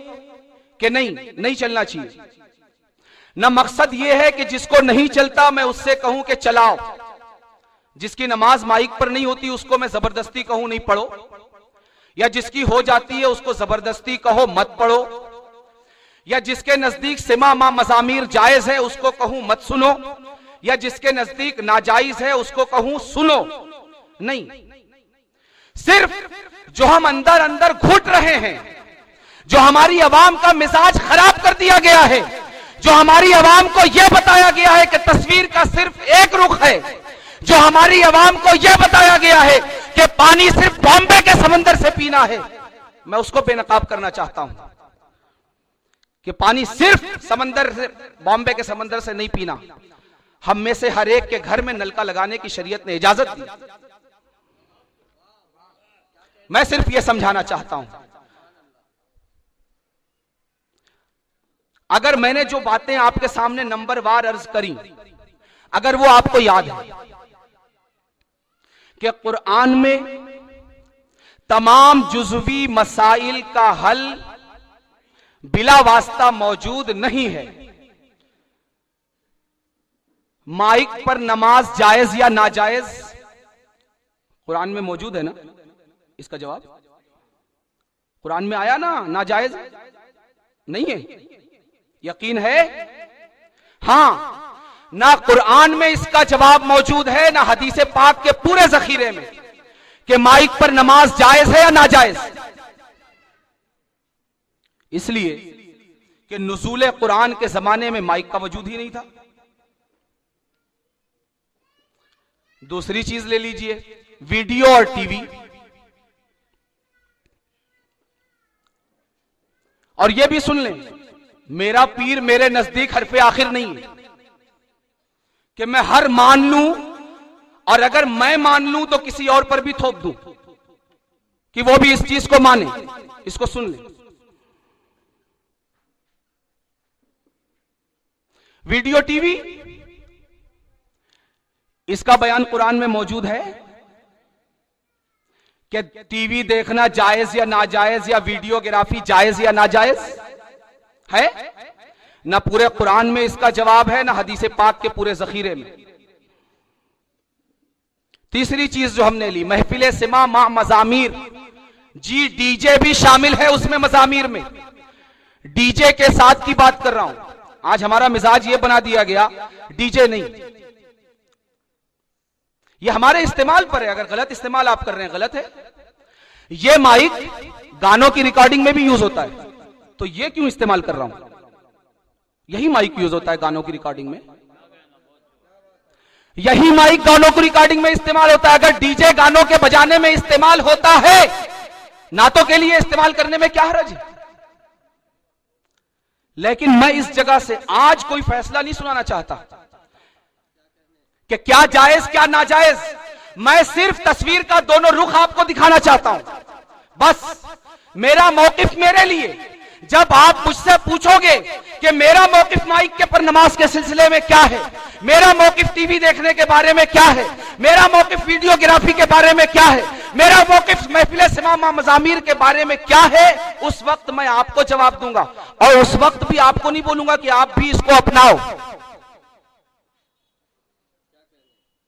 कि नहीं चलना चाहिए। न मकसद ये है कि जिसको नहीं चलता मैं उससे कहूं कि चलाओ। जिसकी नमाज माइक पर नहीं होती उसको मैं जबरदस्ती कहूं नहीं पढ़ो, या जिसकी हो जाती है उसको जबरदस्ती कहो मत पढ़ो, या जिसके नजदीक सिमा मा मजामीर जायज है उसको कहूं मत सुनो, या जिसके नजदीक नाजायज है उसको कहूं सुनो। नहीं, सिर्फ जो हम अंदर अंदर घुट रहे हैं, जो हमारी अवाम का मिजाज खराब कर दिया गया है, जो हमारी अवाम को यह बताया गया है कि तस्वीर का सिर्फ एक रुख है, जो हमारी अवाम को यह बताया गया है कि पानी सिर्फ बॉम्बे के समंदर से पीना है, मैं उसको बेनकाब करना चाहता हूं कि पानी सिर्फ समंदर से, बॉम्बे के समंदर से नहीं पीना। हम में से हर एक के घर में नलका लगाने की शरीयत ने इजाजत दी। मैं सिर्फ यह समझाना चाहता हूं। अगर मैंने जो बातें आपके सामने नंबरवार अर्ज करी, अगर वो आपको याद है कि कुरान में तमाम जुज़वी मसाइल का हल बिला वास्ता मौजूद नहीं है। माइक पर नमाज जायज या नाजायज कुरान में मौजूद है ना? इसका जवाब कुरान में आया ना? नाजायज नहीं है? यकीन है? हां, ना कुरान में इसका जवाब मौजूद है, ना हदीसे पाक के पूरे जखीरे में कि माइक पर नमाज जायज है या नाजायज। इसलिए कि नुज़ूल कुरान के जमाने में माइक का वजूद ही नहीं था। दूसरी चीज ले लीजिए, वीडियो और टीवी। और यह भी सुन लें, मेरा पीर मेरे नजदीक हरफे आखिर नहीं है कि मैं हर मान लूं, और अगर मैं मान लूं तो किसी और पर भी थोप दूं कि वो भी इस चीज को माने। इसको सुन लें, वीडियो टीवी, इसका बयान कुरान में मौजूद है? क्या टीवी देखना जायज या नाजायज, या वीडियोग्राफी जायज या नाजायज है? ना पूरे कुरान में इसका जवाब है, ना हदीस पाक के पूरे जखीरे में। तीसरी चीज जो हमने ली, महफिल सिमा मा मजामीर। जी डीजे भी शामिल है उसमें, मजामीर में डीजे के साथ की बात कर रहा हूं। आज हमारा मिजाज ये बना दिया गया, डीजे नहीं, ये हमारे इस्तेमाल पर है। अगर गलत इस्तेमाल आप कर रहे हैं, गलत है। ये माइक गानों की रिकॉर्डिंग में भी यूज होता है, तो ये क्यों इस्तेमाल कर रहा हूं? यही माइक यूज होता है गानों की रिकॉर्डिंग में, यही माइक गानों की रिकॉर्डिंग में इस्तेमाल होता है। अगर डीजे गानों के बजाने में इस्तेमाल होता है, नातों के लिए इस्तेमाल करने में क्या हर्ज है? लेकिन मैं इस जगह से आज कोई फैसला नहीं सुनाना चाहता कि क्या जायज क्या नाजायज। मैं सिर्फ तस्वीर का दोनों रुख आपको दिखाना चाहता हूं। बस मेरा मौकिफ मेरे लिए, जब आप मुझसे पूछोगे कि मेरा मौकिफ माइक के पर नमाज के सिलसिले में क्या है, मेरा मौकिफ टीवी देखने के बारे में क्या है, मेरा मौकिफ वीडियोग्राफी के बारे में क्या है, मेरा मौकिफ महफिल सिमा मा मजामीर के बारे में क्या है, उस वक्त मैं आपको जवाब दूंगा। और उस वक्त भी आपको नहीं बोलूंगा कि आप भी इसको अपनाओ।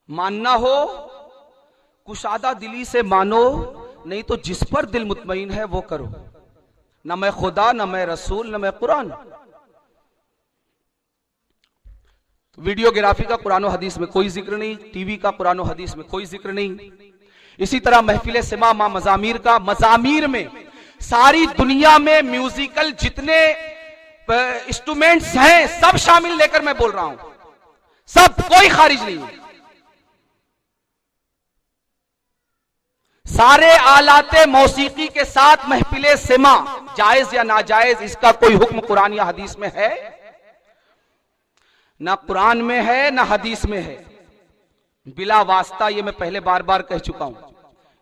मानना हो कुशादा दिली से मानो, नहीं तो जिस पर दिल मुतमईन है वो करो। न मैं खुदा, न मैं रसूल, न मैं कुरान। वीडियोग्राफी का कुरान और हदीस में कोई जिक्र नहीं, टीवी का कुरान और हदीस में कोई जिक्र नहीं। इसी तरह महफिल सिमा मा मजामीर का, मजामीर में सारी दुनिया में म्यूजिकल जितने इंस्ट्रूमेंट्स हैं सब शामिल लेकर मैं बोल रहा हूं, सब, कोई खारिज नहीं है। सारे आलाते मौसीकी के साथ महफिल सिमा जायज या नाजायज, इसका कोई हुक्म कुरान या हदीस में है? ना कुरान में है ना हदीस में है, बिला वास्ता। ये मैं पहले बार बार कह चुका हूं,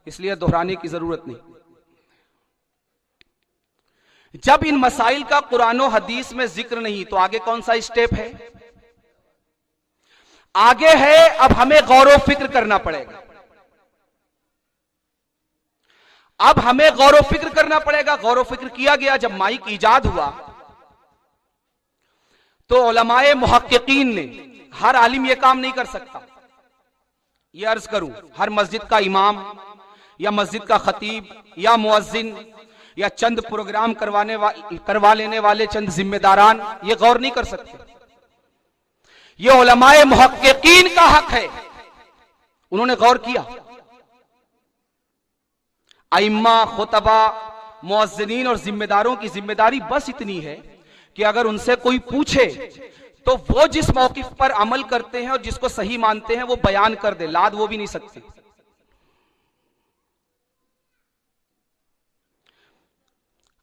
इसलिए दोहराने की जरूरत नहीं। जब इन मसाइल का कुरान और हदीस में जिक्र नहीं, तो आगे कौन सा स्टेप है? आगे है अब हमें गौर व फिक्र करना पड़ेगा। अब हमें गौर व फिक्र करना पड़ेगा। गौर व फिक्र किया गया, जब माइक ईजाद हुआ तो उलमाए मुहक्किकीन ने, हर आलिम यह काम नहीं कर सकता, यह अर्ज करूं, हर मस्जिद का इमाम या मस्जिद का खतीब या मुअज्जिन या चंद प्रोग्राम करवा लेने वाले चंद जिम्मेदारान ये गौर नहीं कर सकते। ये उलमाए मुहक्किकीन का हक है, उन्होंने गौर किया। आइम्मा, खुतबा, मुअज्जिनीन और जिम्मेदारों की जिम्मेदारी बस इतनी है कि अगर उनसे कोई पूछे तो वो जिस मौकिफ पर अमल करते हैं और जिसको सही मानते हैं वो बयान कर दे, लाद वो भी नहीं सकते।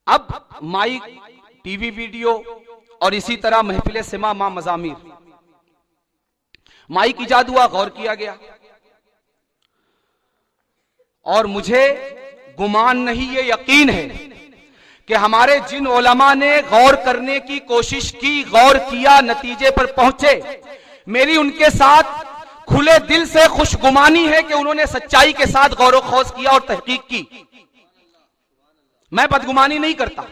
अब माइक, टीवी, वीडियो और इसी तरह महफिल सिमा मा मजामीर, माइक ईजाद हुआ, गौर किया गया, और मुझे गुमान नहीं, ये यकीन है कि हमारे जिन उलमा ने गौर करने की कोशिश की, गौर किया, नतीजे पर पहुंचे, मेरी उनके साथ खुले दिल से खुशगुमानी है कि उन्होंने सच्चाई के साथ गौर व खोज किया और तहकीक की। मैं बदगुमानी नहीं करता,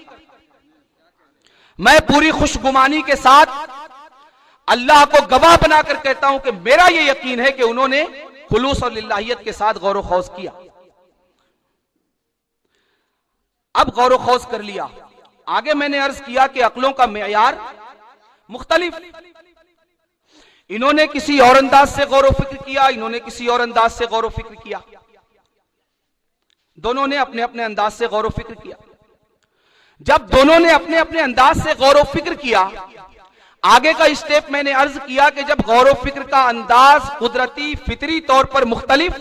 मैं पूरी खुशगुमानी के साथ अल्लाह को गवाह बनाकर कहता हूं कि मेरा यह यकीन है कि उन्होंने खुलूस और लिल्लाहियत के साथ गौर व खोज किया। अब गौर व खोज कर लिया, आगे मैंने अर्ज किया कि अक्लों का मेयार मुख्तलिफ, इन्होंने किसी और अंदाज से गौर व फिक्र किया, इन्होंने किसी और अंदाज से गौर व फिक्र किया, दोनों ने अपने अपने अंदाज से गौर व फिक्र किया। जब दोनों ने अपने अपने अंदाज से गौर व फिक्र किया, आगे का स्टेप मैंने अर्ज किया कि जब गौर व फिक्र का अंदाज कुदरती फितरी तौर पर मुख्तलिफ,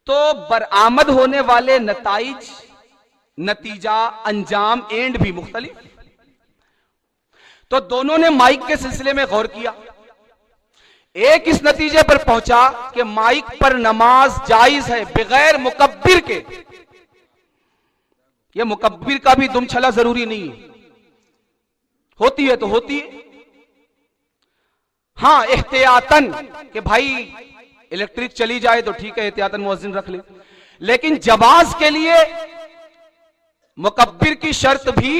तो बरामद होने वाले नताइज, नतीजा, अंजाम, एंड भी मुख्तलिफ। तो दोनों ने माइक के सिलसिले में गौर किया, एक इस नतीजे पर पहुंचा कि माइक पर नमाज जायज है बगैर मुकब्बिर के। यह मुकब्बिर का भी दुम छला जरूरी नहीं है, होती है तो होती है, हां एहतियातन कि भाई इलेक्ट्रिक चली जाए तो ठीक है, एहतियातन मुअज्जिन रख ले, लेकिन जवाज के लिए मुकब्बिर की शर्त भी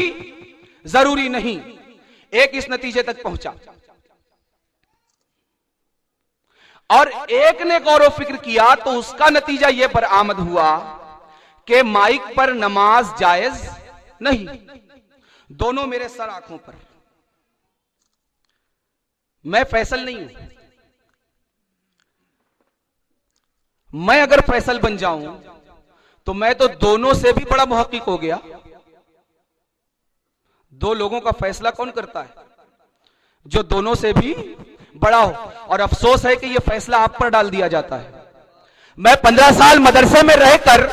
जरूरी नहीं। एक इस नतीजे तक पहुंचा और एक ने गौर फिक्र किया तो उसका नतीजा यह बरामद हुआ कि माइक पर नमाज जायज नहीं। दोनों मेरे सर आंखों पर। मैं फैसल नहीं हूं। मैं अगर फैसल बन जाऊं तो मैं तो दोनों से भी बड़ा मुहक्किक हो गया। दो लोगों का फैसला कौन करता है? जो दोनों से भी बड़ा हो। और अफसोस है कि यह फैसला आप पर डाल दिया जाता है। मैं 15 साल मदरसे में रहकर,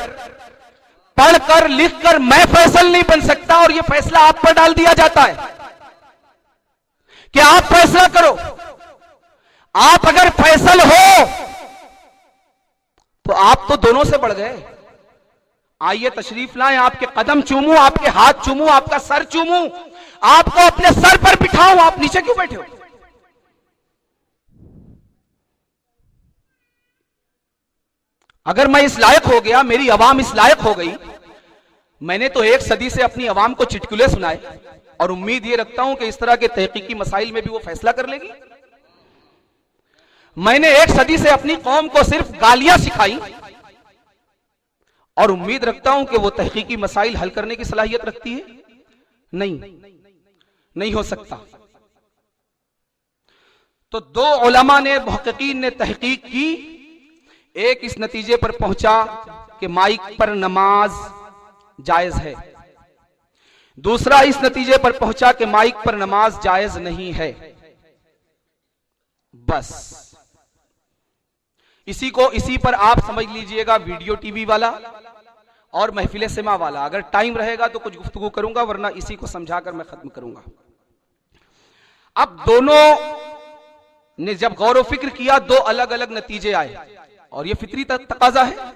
पढ़कर, लिखकर मैं फैसल नहीं बन सकता और यह फैसला आप पर डाल दिया जाता है कि आप फैसला करो। आप अगर फैसल हो तो आप तो दोनों से बढ़ गए। आइए तशरीफ लाएं, आपके कदम चूमूं, आपके हाथ चूमूं, आपका सर चूमूं, आपको अपने सर पर बिठाऊं। आप नीचे क्यों बैठे हो? अगर मैं इस लायक हो गया, मेरी अवाम इस लायक हो गई, मैंने तो 1 सदी से अपनी अवाम को चुटकुले सुनाए और उम्मीद यह रखता हूं कि इस तरह के तहकीकी मसाइल में भी वो फैसला कर लेगी। मैंने 1 सदी से अपनी कौम को सिर्फ गालियां सिखाई और उम्मीद रखता हूं कि वो तहकीकी मसाइल हल करने की सलाहियत रखती है। नहीं हो सकता। तो 2 उलमा ने, मुहक्किकीन ने तहकीक की। एक इस नतीजे पर पहुंचा कि माइक पर नमाज जायज है। दूसरा इस नतीजे पर पहुंचा कि माइक पर नमाज जायज नहीं है। बस इसी पर आप समझ लीजिएगा वीडियो टीवी वाला और महफिल सिमा वाला। अगर टाइम रहेगा तो कुछ गुफ्तगू करूंगा, वरना इसी को समझाकर मैं खत्म करूंगा। अब दोनों ने जब गौर व फिक्र किया, 2 अलग अलग नतीजे आए और यह फितरी तकाजा है।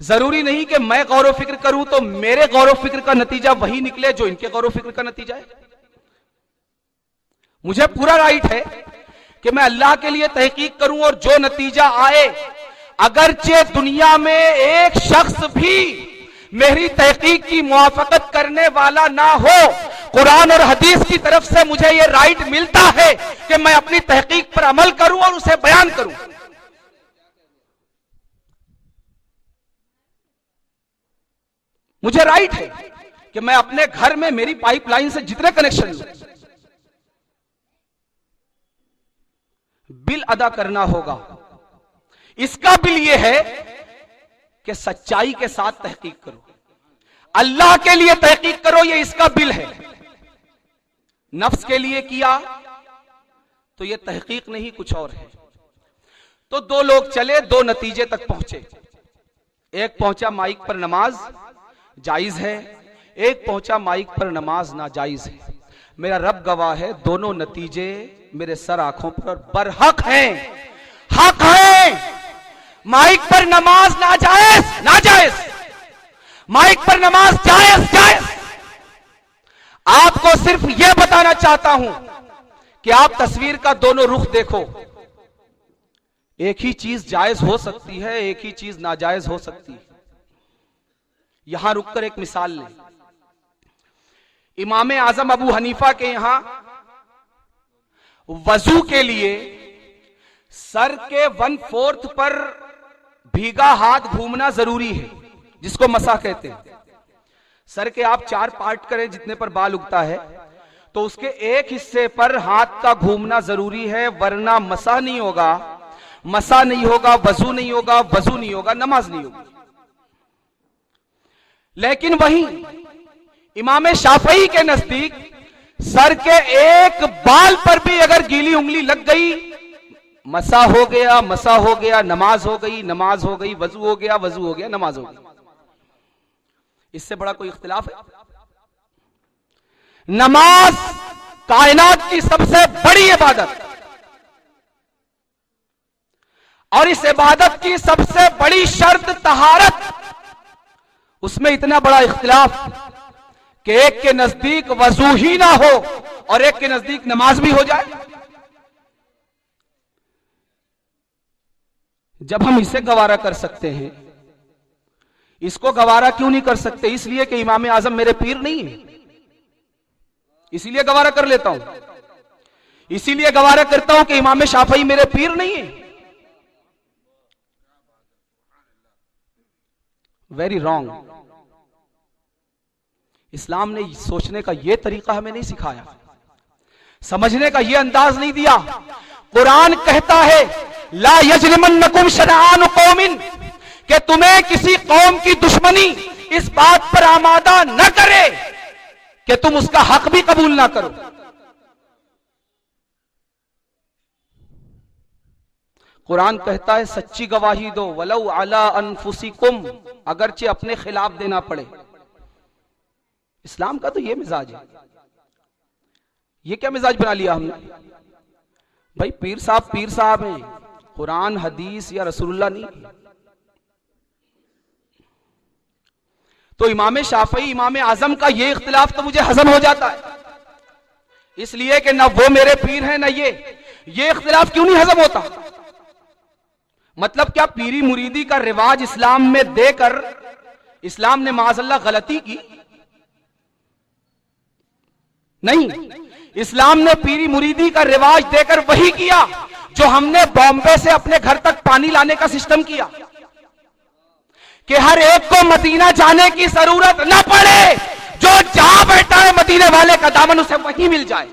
जरूरी नहीं कि मैं गौर व फिक्र करूं तो मेरे गौर व फिक्र का नतीजा वही निकले जो इनके गौर व फिक्र का नतीजा है। मुझे पूरा राइट है कि मैं अल्लाह के लिए तहकीक करूं और जो नतीजा आए, अगरचे दुनिया में एक शख्स भी मेरी तहकीक की मुआफकत करने वाला ना हो, कुरान और हदीस की तरफ से मुझे यह राइट मिलता है कि मैं अपनी तहकीक पर अमल करूं और उसे बयान करूं। मुझे राइट है कि मैं अपने घर में मेरी पाइपलाइन से जितने कनेक्शन लूं, बिल अदा करना होगा। इसका बिल यह है कि सच्चाई के साथ तहकीक करो, अल्लाह के लिए तहकीक करो, यह इसका बिल है। नफ्स के लिए किया तो यह तहकीक नहीं, कुछ और है। तो 2 लोग चले, 2 नतीजे तक पहुंचे। एक पहुंचा माइक पर नमाज जायज है, एक पहुंचा माइक पर नमाज नाजायज है। मेरा रब गवाह है, दोनों नतीजे मेरे सर आंखों पर बरहक हैं, हक हैं। माइक पर नमाज नाजायज, माइक पर नमाज जायज। आपको सिर्फ यह बताना चाहता हूं कि आप तस्वीर का दोनों रुख देखो। एक ही चीज जायज हो सकती है, एक ही चीज नाजायज हो सकती है। यहां रुककर एक मिसाल लें। इमाम आजम अबू हनीफा के यहां वजू के लिए सर के 1/4 पर भीगा हाथ घूमना जरूरी है, जिसको मसा कहते हैं। सर के आप 4 पार्ट करें जितने पर बाल उगता है, तो उसके एक हिस्से पर हाथ का घूमना जरूरी है, वरना मसा नहीं होगा, मसा नहीं होगा, वजू नहीं होगा, वजू नहीं होगा, नमाज नहीं होगी। लेकिन वहीं इमाम शाफई के नजदीक सर के एक बाल पर भी अगर गीली उंगली लग गई, मसा हो गया, मसा हो गया, नमाज हो गई, नमाज हो गई, वजू हो गया, वजू हो गया, नमाज हो गई। इससे बड़ा कोई इख्तिलाफ है? नमाज कायनात की सबसे बड़ी इबादत, और इस इबादत की सबसे बड़ी शर्त तहारत। उसमें इतना बड़ा इख्तिलाफ कि एक के नजदीक वजू ही ना हो और एक के नजदीक नमाज भी हो जाए। जब हम इसे गवारा कर सकते हैं इसको गवारा क्यों नहीं कर सकते? इसलिए कि इमाम आजम मेरे पीर नहीं है, इसीलिए गवारा कर लेता हूं। इसीलिए गवारा करता हूं कि इमाम शाफई मेरे पीर नहीं है। Very wrong. इस्लाम ने सोचने का यह तरीका हमें नहीं सिखाया, समझने का यह अंदाज नहीं दिया। कुरान कहता है ला यजरिमन्नकुम शनआन कौमिन, कि तुम्हें किसी कौम की दुश्मनी इस बात पर आमादा न करे कि तुम उसका हक भी कबूल ना करो। कुरान कहता है सच्ची गवाही दो, वलौ अला अनफुसिकुम, अगरचे अपने खिलाफ देना पड़े। इस्लाम का तो यह मिजाज है। ये क्या मिजाज बना लिया हमने? भाई पीर साहब हैं, कुरान हदीस या रसूलुल्लाह नहीं। तो इमाम शाफई इमाम आजम का ये इख्तिलाफ तो मुझे हजम हो जाता है, इसलिए कि ना वो मेरे पीर हैं ना ये इख्तिलाफ क्यों नहीं हजम होता? मतलब क्या पीरी मुरीदी का रिवाज इस्लाम में देकर इस्लाम ने माज़अल्लाह गलती की? नहीं, इस्लाम ने पीरी मुरीदी का रिवाज देकर वही किया जो हमने बॉम्बे से अपने घर तक पानी लाने का सिस्टम किया, कि हर एक को मदीना जाने की जरूरत न पड़े, जो जहां बैठा है मदीने वाले का दामन उसे वहीं मिल जाए।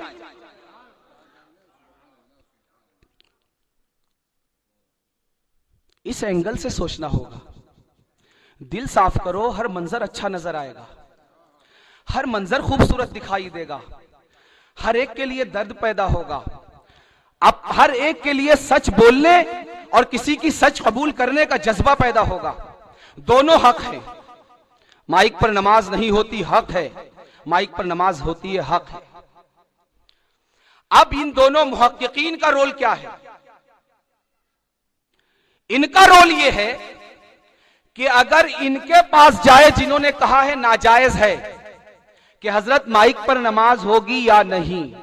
इस एंगल से सोचना होगा। दिल साफ करो, हर मंजर अच्छा नजर आएगा, हर मंजर खूबसूरत दिखाई देगा, हर एक के लिए दर्द पैदा होगा। अब हर एक के लिए सच बोलने और किसी की सच कबूल करने का जज्बा पैदा होगा। दोनों हक है। माइक पर नमाज नहीं होती, हक है। माइक पर नमाज होती है, हक है। अब इन दोनों मुहक्किकीन का रोल क्या है? इनका रोल यह है कि अगर इनके पास जाए जिन्होंने कहा है नाजायज है कि हजरत माइक पर नमाज होगी या नहीं,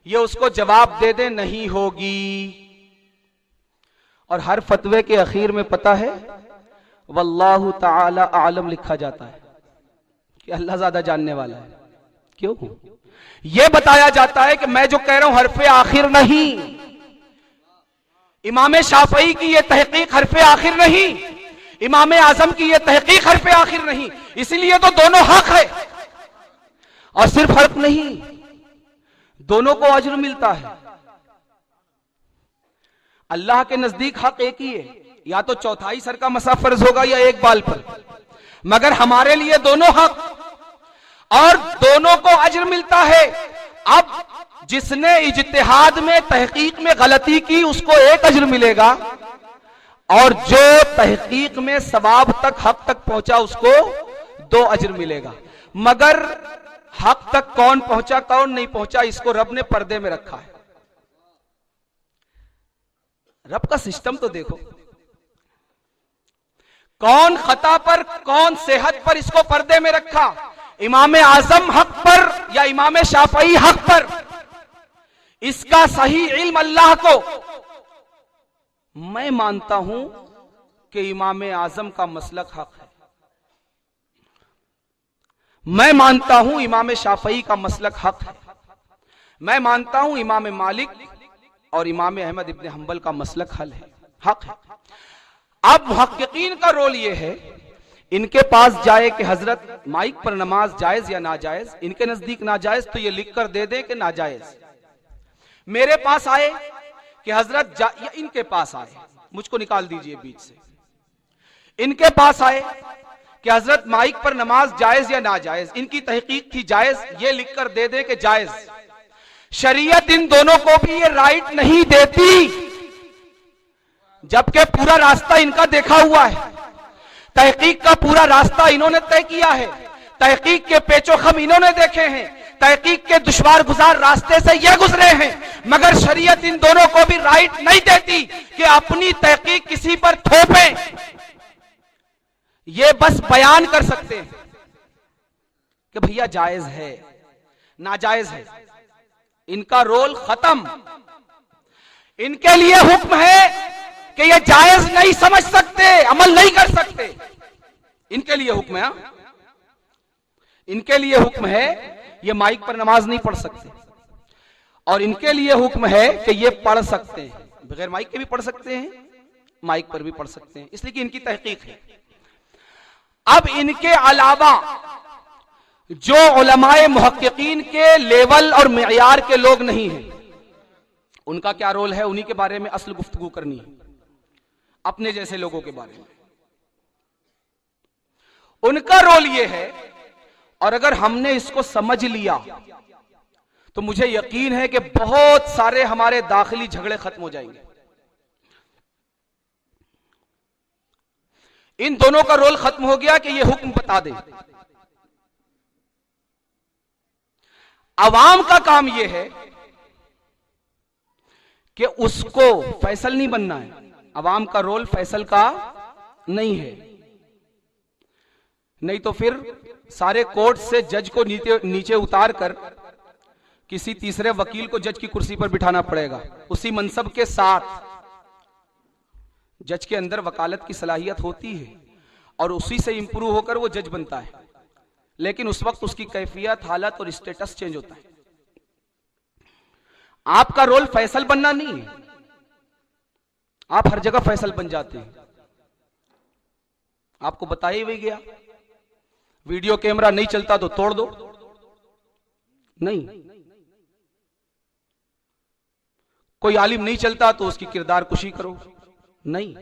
ये उसको जवाब दे दे नहीं होगी। और हर फतवे के आखिर में पता है वल्लाहु ताला आलम लिखा जाता है कि अल्लाह ज्यादा जानने वाला है। क्यों? यह बताया जाता है कि मैं जो कह रहा हूं हरफे आखिर नहीं, इमाम शाफई की यह तहकीक हरफे आखिर नहीं, इमाम आजम की यह तहकीक हरफे आखिर नहीं। इसलिए तो दोनों हक है। और सिर्फ हक नहीं, दोनों को अज्र मिलता है। अल्लाह के नजदीक हक एक ही है, या तो चौथाई सर का मसा फर्ज होगा या एक बाल पर, मगर हमारे लिए दोनों हक, और दोनों को अज्र मिलता है। अब जिसने इज्तिहाद में तहकीक में गलती की उसको एक अज्र मिलेगा, और जो तहकीक में सवाब तक हक तक पहुंचा उसको 2 अज्र मिलेगा। मगर हक तक कौन पहुंचा कौन नहीं पहुंचा, इसको रब ने पर्दे में रखा है। रब का सिस्टम तो देखो, कौन खता पर कौन सेहत पर, इसको पर्दे में रखा। इमाम आजम हक पर या इमाम शाफई हक पर, इसका सही इल्म अल्लाह को। मैं मानता हूं कि इमाम आजम का मसलक हक है, मैं मानता हूं इमाम शाफई का मसलक हक है, मैं मानता हूं इमाम मालिक और इमाम अहमद इब्न हंबल का मसलक हक है। अब मुहक्किकीन का रोल यह है, इनके पास जाए कि हजरत माइक पर नमाज जायज या नाजायज, इनके नजदीक नाजायज तो ये लिख कर दे दे कि नाजायज। मेरे पास आए कि हजरत या इनके पास आए, मुझको निकाल दीजिए बीच से। इनके पास आए कि हजरत माइक पर नमाज जायज या नाजायज, इनकी तहकीक थी जायज, ये लिख कर दे दे कि जायज। शरीयत इन दोनों को भी ये राइट नहीं देती, जबकि पूरा रास्ता इनका देखा हुआ है, तहकीक का पूरा रास्ता इन्होंने तय किया है, तहकीक के पेचोखम इन्होंने देखे हैं, तहकीक के दुश्वार गुजार रास्ते से ये गुजरे हैं। मगर शरीयत इन दोनों को भी राइट नहीं देती कि अपनी तहकीक किसी पर थोपें। ये बस बयान कर सकते हैं कि भैया जायज है, नाजायज है। इनका रोल खत्म। इनके लिए हुक्म है कि ये जायज नहीं समझ सकते, अमल नहीं कर सकते, इनके लिए हुक्म है, इनके लिए हुक्म है ये माइक पर नमाज नहीं पढ़ सकते, और इनके लिए हुक्म है कि ये पढ़ सकते हैं, बगैर माइक के भी पढ़ सकते हैं, माइक पर भी पढ़ सकते हैं, इसलिए कि इनकी तहकीक है। अब इनके अलावा जो उलमाए मुहक्किकीन के लेवल और मियार के लोग नहीं हैं, उनका क्या रोल है, उन्हीं के बारे में असल गुफ्तगू करनी है, अपने जैसे लोगों के बारे में। उनका रोल यह है, और अगर हमने इसको समझ लिया तो मुझे यकीन है कि बहुत सारे हमारे दाखिली झगड़े खत्म हो जाएंगे। इन दोनों का रोल खत्म हो गया कि ये हुक्म बता दे। अवाम का काम यह है कि उसको फैसल नहीं बनना है, अवाम का रोल फैसल का नहीं है, नहीं तो फिर सारे कोर्ट से जज को नीचे उतार कर किसी तीसरे वकील को जज की कुर्सी पर बिठाना पड़ेगा, उसी मनसब के साथ। जज के अंदर वकालत की सलाहियत होती है और उसी से इंप्रूव होकर वो जज बनता है, लेकिन उस वक्त उसकी कैफियत, हालत और स्टेटस चेंज होता है। आपका रोल फैसल बनना नहीं है, आप हर जगह फैसल बन जाते हैं। आपको बताया ही गया, वीडियो कैमरा नहीं चलता तो तोड़ दो, नहीं। कोई आलिम नहीं चलता तो उसकी किरदार कुशी करो, नहीं।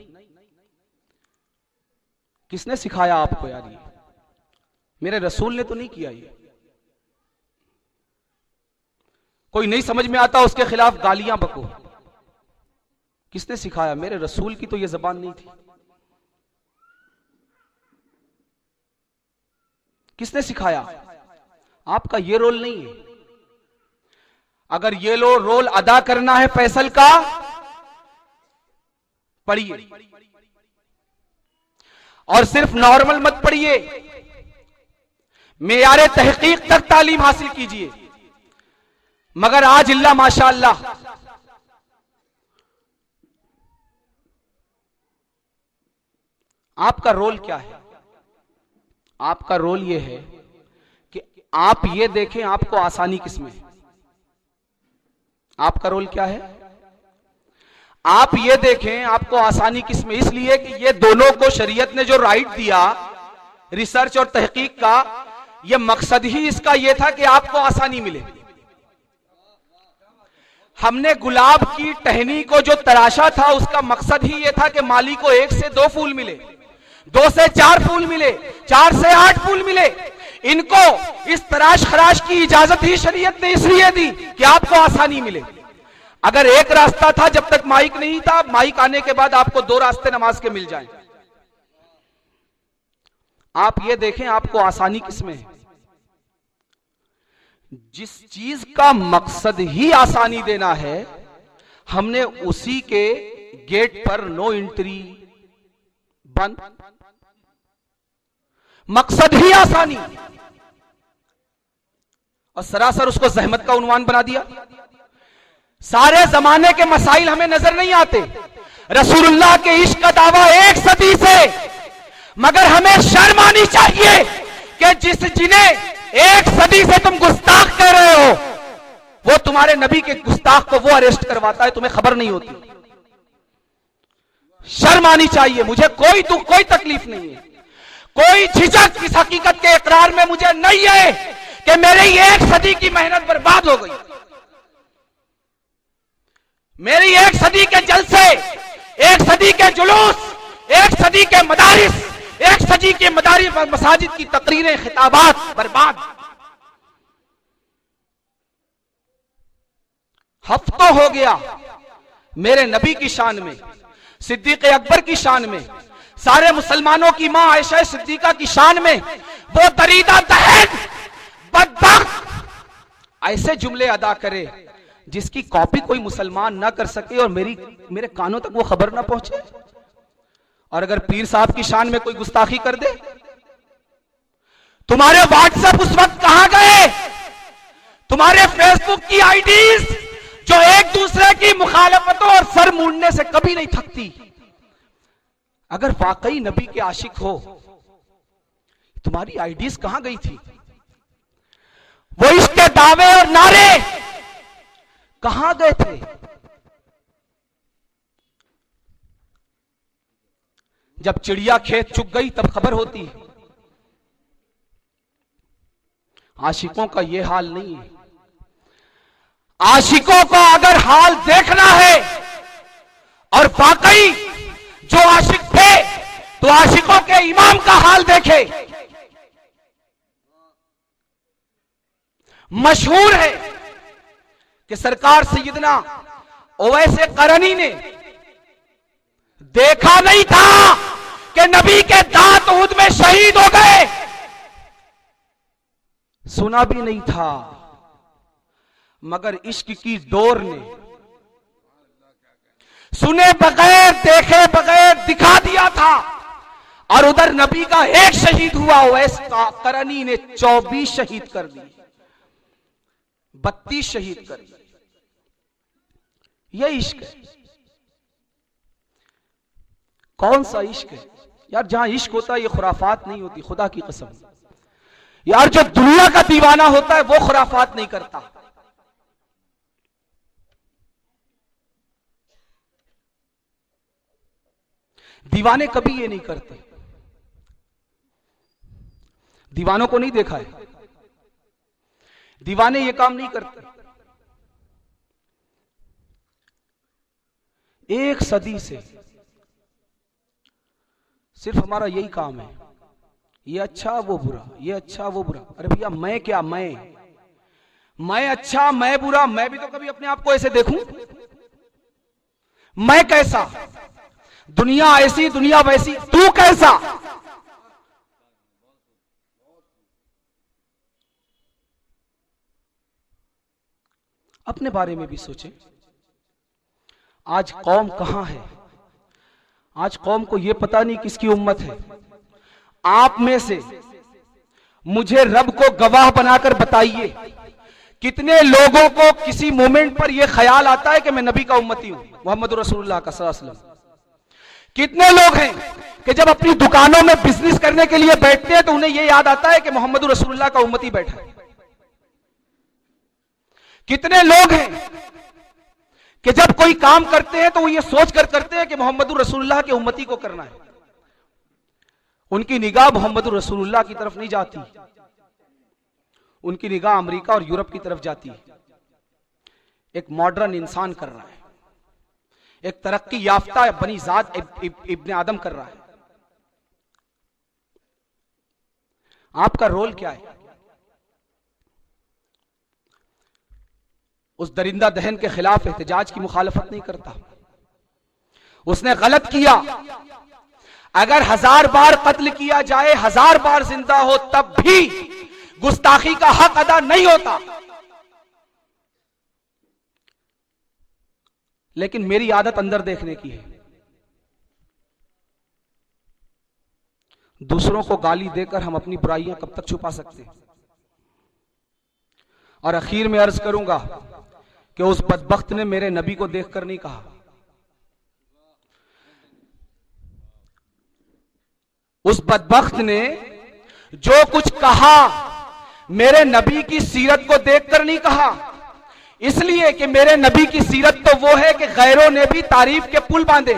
किसने सिखाया आपको यार? ये मेरे रसूल ने तो नहीं किया। ये कोई नहीं समझ में आता उसके खिलाफ गालियां बको, किसने सिखाया? मेरे रसूल की तो ये जबान नहीं थी। किसने सिखाया? आपका ये रोल नहीं है। अगर ये रोल अदा करना है फैसल का, पढ़िए, और सिर्फ नॉर्मल मत पढ़िए, मेयारे तहकीक तक तालीम हासिल कीजिए। मगर आज इल्ला माशाअल्लाह आपका रोल क्या है? आपका रोल यह है कि आप ये देखें आपको आसानी किसमें है। आपका रोल क्या है? आप ये देखें आपको आसानी किसमें। इसलिए कि ये दोनों को शरीयत ने जो राइट दिया रिसर्च और तहकीक का, ये मकसद ही इसका यह था कि आपको आसानी मिले। हमने गुलाब की टहनी को जो तराशा था उसका मकसद ही यह था कि माली को 1 से 2 फूल मिले, 2 से 4 फूल मिले, 4 से 8 फूल मिले। इनको इस तराश खराश की इजाजत ही शरीयत ने इसलिए दी कि आपको आसानी मिले। अगर एक रास्ता था जब तक माइक नहीं था, माइक आने के बाद आपको 2 रास्ते नमाज के मिल जाएं। आप ये देखें आपको आसानी किसमें है। जिस चीज का मकसद ही आसानी देना है, हमने उसी के गेट पर नो एंट्री बंद। मकसद ही आसानी, और सरासर उसको जहमत का उन्वान बना दिया। सारे जमाने के मसाइल हमें नजर नहीं आते, रसूलुल्लाह के इश्क का दावा 1 सदी से, मगर हमें शर्म आनी चाहिए कि जिन्हें 1 सदी से तुम गुस्ताख कह रहे हो, वो तुम्हारे नबी के गुस्ताख को वो अरेस्ट करवाता है, तुम्हें खबर नहीं होती। शर्म आनी चाहिए। मुझे कोई दुख, कोई तकलीफ नहीं है, कोई झिझक इस हकीकत के इकरार में मुझे नहीं है कि मेरी 1 सदी की मेहनत बर्बाद हो गई। मेरी 1 सदी के जलसे, 1 सदी के जुलूस, 1 सदी के मदारिस, 1 सदी के मदारिस और मसाजिद की तकरीरें, खिताबात बर्बाद। हफ्तों हो गया मेरे नबी की शान में, सिद्दीक अकबर की शान में, सारे मुसलमानों की मां आयशा सिद्दीका की शान में वो दरीदा दहन बदबख्त ऐसे जुमले अदा करे जिसकी कॉपी कोई मुसलमान ना कर सके और मेरे कानों तक वो खबर ना पहुंचे। और अगर पीर साहब की शान में कोई गुस्ताखी कर दे, तुम्हारे व्हाट्सएप उस वक्त कहां गए? तुम्हारे फेसबुक की आईडीज जो एक दूसरे की मुखालफतों और सर मूंडने से कभी नहीं थकती। अगर वाकई नबी के आशिक हो तुम्हारी आईडीज कहां गई थी? वो इसके दावे और नारे कहां गए थे? जब चिड़िया खेत चुग गई तब खबर होती है। आशिकों का यह हाल नहीं है। आशिकों को अगर हाल देखना है और वाकई जो आशिक थे तो आशिकों के इमाम का हाल देखे। मशहूर है कि सरकार सैयदना ओवैसे करनी ने देखा नहीं था कि नबी के दांत उहद में शहीद हो गए, सुना भी नहीं था, मगर इश्क की डोर ने सुने बगैर देखे बगैर दिखा दिया था। और उधर नबी का एक शहीद हुआ, ओवैस करनी ने 24 शहीद कर दिए, 32 शहीद कर दिए। यह इश्क है। कौन सा इश्क है यार? जहां इश्क होता है ये खुराफात नहीं होती, खुदा की कसम। यार जो दुनिया का दीवाना होता है वो खुराफात नहीं करता। दीवाने कभी ये नहीं करते। दीवानों को नहीं देखा है, दीवाने ये काम नहीं करते। एक सदी से सिर्फ हमारा यही काम है, ये अच्छा वो बुरा, ये अच्छा वो बुरा। अरे भैया मैं क्या, मैं अच्छा मैं बुरा? मैं भी तो कभी अपने आप को ऐसे देखूं। मैं कैसा? दुनिया ऐसी दुनिया वैसी, तू कैसा? अपने बारे में भी सोचें। आज कौम कहां है? आज कौम को यह पता नहीं किसकी उम्मत है। आप में से मुझे रब को गवाह बनाकर बताइए कितने लोगों को किसी मोमेंट पर यह ख्याल आता है कि मैं नबी का उम्मती हूं, मोहम्मद रसूलुल्लाह का सल्लल्लाहु अलैहि वसल्लम। कितने लोग हैं कि जब अपनी दुकानों में बिजनेस करने के लिए बैठते हैं तो उन्हें यह याद आता है कि मोहम्मद रसूलुल्लाह का उम्मती बैठा है। कितने लोग हैं कि जब कोई काम करते हैं तो वो ये सोच कर करते हैं कि मोहम्मद रसूलुल्लाह के उम्मती को करना है। उनकी निगाह मोहम्मद रसूलुल्लाह की तरफ नहीं जाती, उनकी निगाह अमेरिका और यूरोप की तरफ जाती है। एक मॉडर्न इंसान कर रहा है, एक तरक्की याफ्ता बनी जात इब्ने आदम कर रहा है। आपका रोल क्या है? उस दरिंदा दहन के खिलाफ एहतजाज की मुखालफत नहीं करता। उसने गलत किया, अगर 1000 बार कत्ल किया जाए, 1000 बार जिंदा हो, तब भी गुस्ताखी का हक अदा नहीं होता। लेकिन मेरी आदत अंदर देखने की है। दूसरों को गाली देकर हम अपनी बुराइयां कब तक छुपा सकते हैं? और आखिर में अर्ज करूंगा कि उस बदबख्त ने मेरे नबी को देखकर नहीं कहा, उस बदबख्त ने जो कुछ कहा मेरे नबी की सीरत को देखकर नहीं कहा। इसलिए कि मेरे नबी की सीरत तो वो है कि गैरों ने भी तारीफ के पुल बांधे।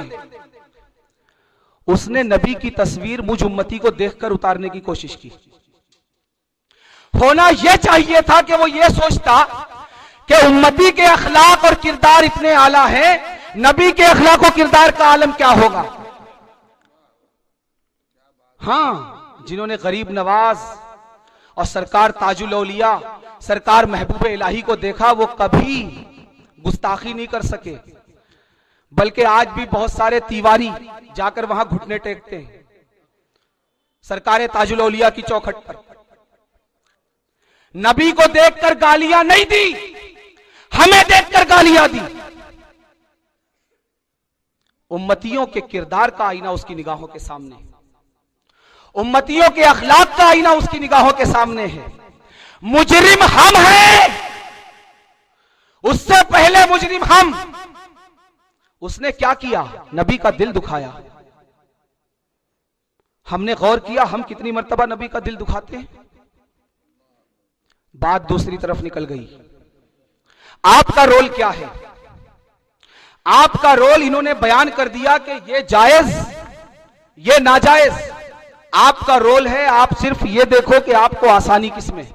उसने नबी की तस्वीर मुझ उम्मती को देखकर उतारने की कोशिश की। होना यह चाहिए था कि वो ये सोचता कि उम्मती के अखलाक और किरदार इतने आला हैं, नबी के अखलाक और किरदार का आलम क्या होगा। हां, जिन्होंने गरीब नवाज और सरकार ताजुल औलिया, सरकार महबूब इलाही को देखा, वो कभी गुस्ताखी नहीं कर सके। बल्कि आज भी बहुत सारे तिवारी जाकर वहां घुटने टेकते हैं सरकार ताजुल औलिया की चौखट पर। नबी को देखकर गालियां नहीं दी, हमें देखकर गालियां दी। उम्मतियों के किरदार का आईना उसकी निगाहों के सामने, उम्मतियों के अखलाक का आईना उसकी निगाहों के सामने है। मुजरिम हम हैं, उससे पहले मुजरिम हम। उसने क्या किया? नबी का दिल दुखाया। हमने गौर किया हम कितनी मर्तबा नबी का दिल दुखाते हैं। बात दूसरी तरफ निकल गई। आपका रोल क्या है? आपका रोल इन्होंने बयान कर दिया कि ये जायज, ये नाजायज। आपका रोल है आप सिर्फ ये देखो कि आपको आसानी किसमें है।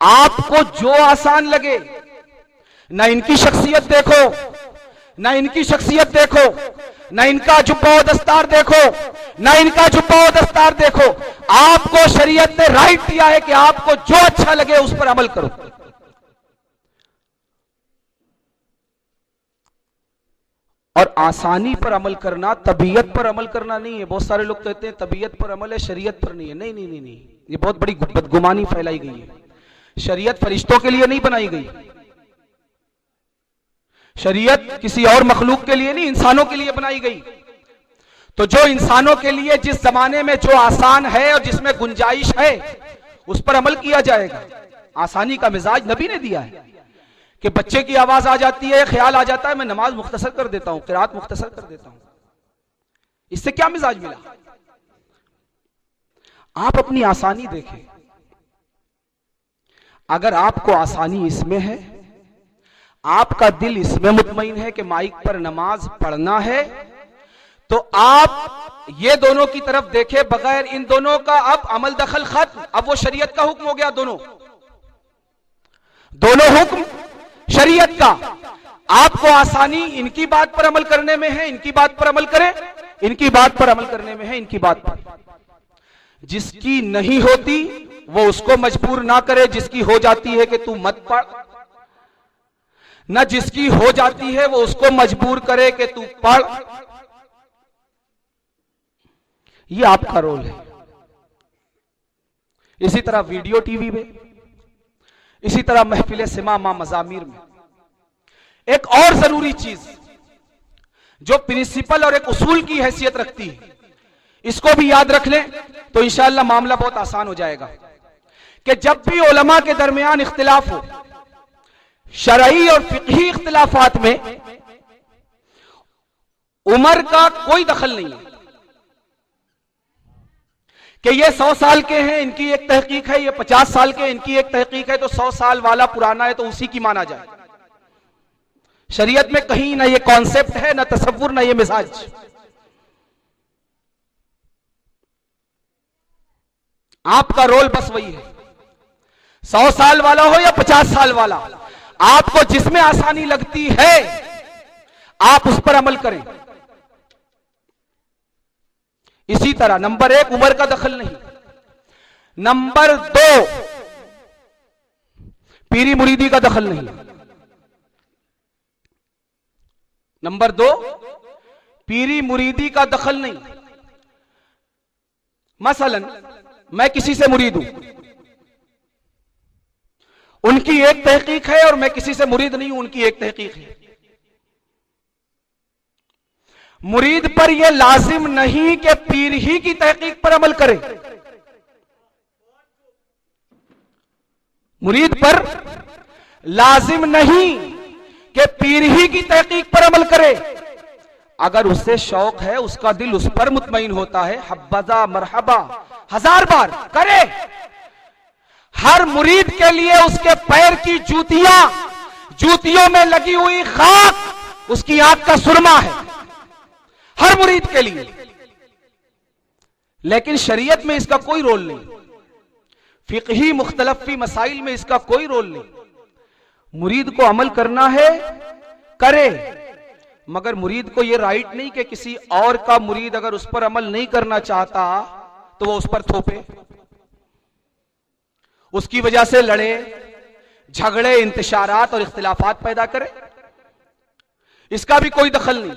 आपको जो आसान लगे, ना इनकी शख्सियत देखो, ना इनकी शख्सियत देखो, ना इनका जुब्बा व दस्तार देखो, ना इनका जुब्बा व दस्तार देखो। आपको शरीयत ने राइट दिया है कि आपको जो अच्छा लगे उस पर अमल करो। और आसानी पर अमल करना तबीयत पर अमल करना नहीं है। बहुत सारे लोग कहते हैं तबीयत पर अमल है, शरीयत पर नहीं है। नहीं नहीं नहीं नहीं, ये बहुत बड़ी बदगुमानी फैलाई गई है। शरीयत फरिश्तों के लिए नहीं बनाई गई। शरीयत किसी और मखलूक के लिए नहीं, इंसानों के लिए बनाई गई। तो जो इंसानों के लिए जिस जमाने में जो आसान है और जिसमें गुंजाइश है उस पर अमल किया जाएगा। आसानी का मिजाज नबी ने दिया है कि बच्चे की आवाज आ जाती है, ख्याल आ जाता है, मैं नमाज मुख्तसर कर देता हूं, किरात मुख्तसर कर देता हूं। इससे क्या मिजाज मिला? आप अपनी आसानी देखें। अगर आपको आसानी इसमें है, आपका दिल इसमें मुतमईन है कि माइक पर नमाज पढ़ना है, तो आप ये दोनों की तरफ देखें बगैर इन दोनों का। अब अमल दखल खत्म, अब वो शरीयत का हुक्म हो गया। दोनों हुक्म शरीयत का। आपको आसानी इनकी बात पर अमल करने में है, इनकी बात पर अमल करें, इनकी बात पर अमल करने में है, इनकी बात पर। जिसकी नहीं होती वो उसको मजबूर ना करे, जिसकी हो जाती है कि तू मत पढ़, ना जिसकी हो जाती है वो उसको मजबूर करे कि तू पढ़। ये आपका रोल है। इसी तरह वीडियो टीवी में, इसी तरह महफिल सिमा मा मजामीर में एक और जरूरी चीज जो प्रिंसिपल और एक उसूल की हैसियत रखती है, इसको भी याद रख लें तो इंशाअल्लाह मामला बहुत आसान हो जाएगा। कि जब भी उलमा के दरमियान इख्तिलाफ हो, शरई और फिक़ही इख्तिलाफात में उम्र का कोई दखल नहीं है। कि ये 100 साल के हैं, इनकी एक तहकीक है, ये 50 साल के, इनकी एक तहकीक है, तो 100 साल वाला पुराना है तो उसी की माना जाए। शरीयत में कहीं ना ये कॉन्सेप्ट है, ना तसव्वुर, ना ये मिजाज। आपका रोल बस वही है, 100 साल वाला हो या 50 साल वाला, आपको जिसमें आसानी लगती है आप उस पर अमल करें। इसी तरह नंबर 1 उम्र का दखल नहीं। नंबर 2 पीरी मुरीदी का दखल नहीं। नंबर 2 पीरी मुरीदी का दखल नहीं। मसलन मैं किसी से मुरीद हूं, उनकी एक तहकीक है, और मैं किसी से मुरीद नहीं हूं, उनकी एक तहकीक है। मुरीद पर यह लाजिम नहीं कि पीर ही की तहकीक पर अमल करे। मुरीद पर लाजिम नहीं कि पीर ही की तहकीक पर अमल करे। अगर उससे शौक है, उसका दिल उस पर मुतमईन होता है, हब्बजा मरहबा 1000 बार करे। हर मुरीद के लिए उसके पैर की जूतियों में लगी हुई खाक उसकी आंख का सुरमा है, हर मुरीद के लिए। लेकिन शरीयत में इसका कोई रोल नहीं, फिक़ही मुख्तलफ़ी मसाइल में इसका कोई रोल नहीं। मुरीद को अमल करना है, करे, मगर मुरीद को यह राइट नहीं कि किसी और का मुरीद अगर उस पर अमल नहीं करना चाहता तो वो उस पर थोपे, उसकी वजह से लड़े, झगड़े, इंतशारात और इख्तिलाफात पैदा करे। इसका भी कोई दखल नहीं।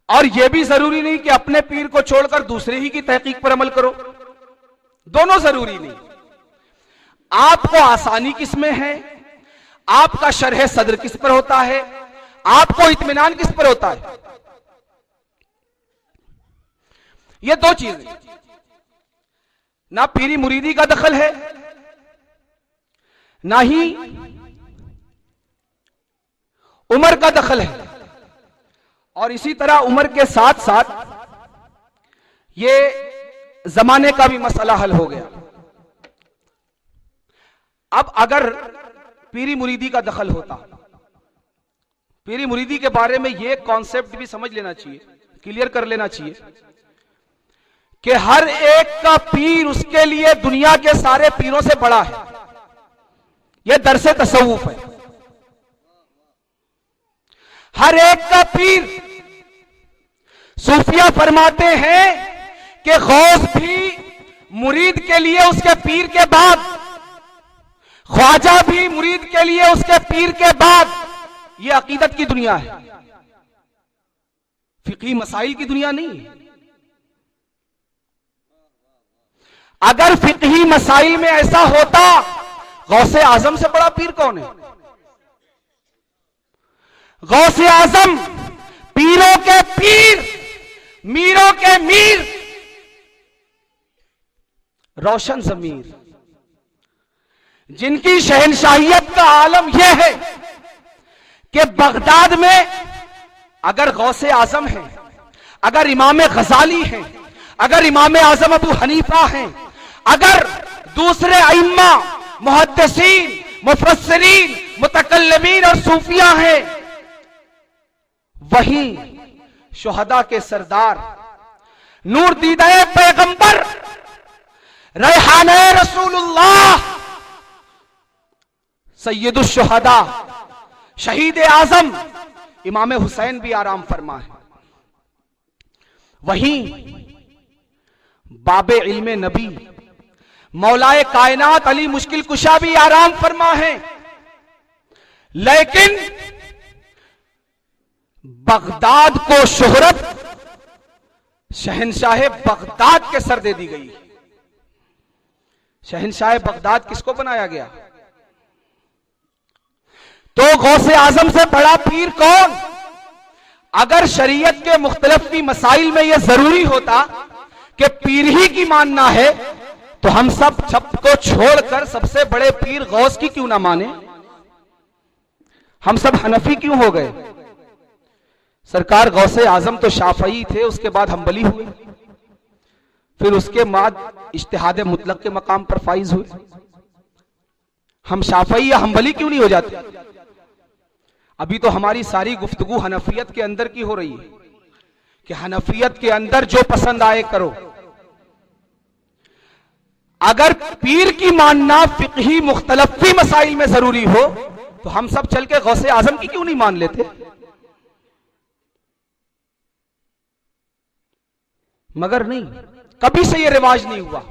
और यह भी जरूरी नहीं कि अपने पीर को छोड़कर दूसरे ही की तहकीक पर अमल करो, दोनों जरूरी नहीं। आपको आसानी किस में है, आपका शरह सद्र किस पर होता है, आपको इत्मीनान किस पर होता है। ये 2 चीजें, ना पीरी मुरीदी का दखल है, ना ही उम्र का दखल है। और इसी तरह उम्र के साथ साथ ये जमाने का भी मसला हल हो गया। अब अगर पीरी मुरीदी का दखल होता, पीरी मुरीदी के बारे में ये कॉन्सेप्ट भी समझ लेना चाहिए, क्लियर कर लेना चाहिए कि हर एक का पीर उसके लिए दुनिया के सारे पीरों से बड़ा है। यह दरसे तसव्वुफ है। हर एक का पीर, सूफिया फरमाते हैं कि गौस भी मुरीद के लिए उसके पीर के बाद, ख्वाजा भी मुरीद के लिए उसके पीर के बाद। यह अकीदत की दुनिया है, फिक़ही मसाइल की दुनिया नहीं है। अगर फिक़ही मसाइल में ऐसा होता, गौसे आजम से बड़ा पीर कौन है? गौसे आजम पीरों के पीर, मीरों के मीर, रोशन ज़मीर, जिनकी शहनशाहियत का आलम यह है कि बगदाद में अगर गौसे आजम है, अगर इमाम गजाली हैं, अगर इमाम आजम अबू हनीफा हैं, अगर दूसरे अइम्मा, मुहद्दिसीन, मुफस्सिरीन, मुतकल्लिमीन और सूफिया हैं, वहीं शुहदा के सरदार, नूर दीदाए पैगंबर, रैहाने रसूलुल्लाह, सैयदुश शुहदा, शहीद आजम इमाम हुसैन भी आराम फरमा है। वहीं बाबे इल्मे नबी मौलाए कायनात अली मुश्किल कुशा भी आराम फरमा है। लेकिन बगदाद को शोहरत शहनशाह बगदाद के सर दे दी गई। शहनशाह बगदाद किसको बनाया गया? तो गौसे आजम से बड़ा पीर कौन? अगर शरीयत के मुख्तलिफ मसाइल में यह जरूरी होता कि पीर ही की मानना है, तो हम सब को छोड़कर सबसे बड़े पीर गौस की क्यों ना माने? हम सब हनफी क्यों हो गए? सरकार गौसे आजम तो शाफई थे, उसके बाद हम्बली हुए, फिर उसके बाद इज्तिहाद मुतलक के मकाम पर फाइज हुए। हम शाफई या हम्बली क्यों नहीं हो जाते? अभी तो हमारी सारी गुफ्तगू हनफियत के अंदर की हो रही है कि हनफियत के अंदर जो पसंद आए करो। अगर पीर की मानना फिक़ही मुख्तलिफ़ी मसाइल में जरूरी हो, तो हम सब चल के गौसे आजम की क्यों नहीं मान लेते? मगर नहीं, कभी से यह रिवाज नहीं हुआ।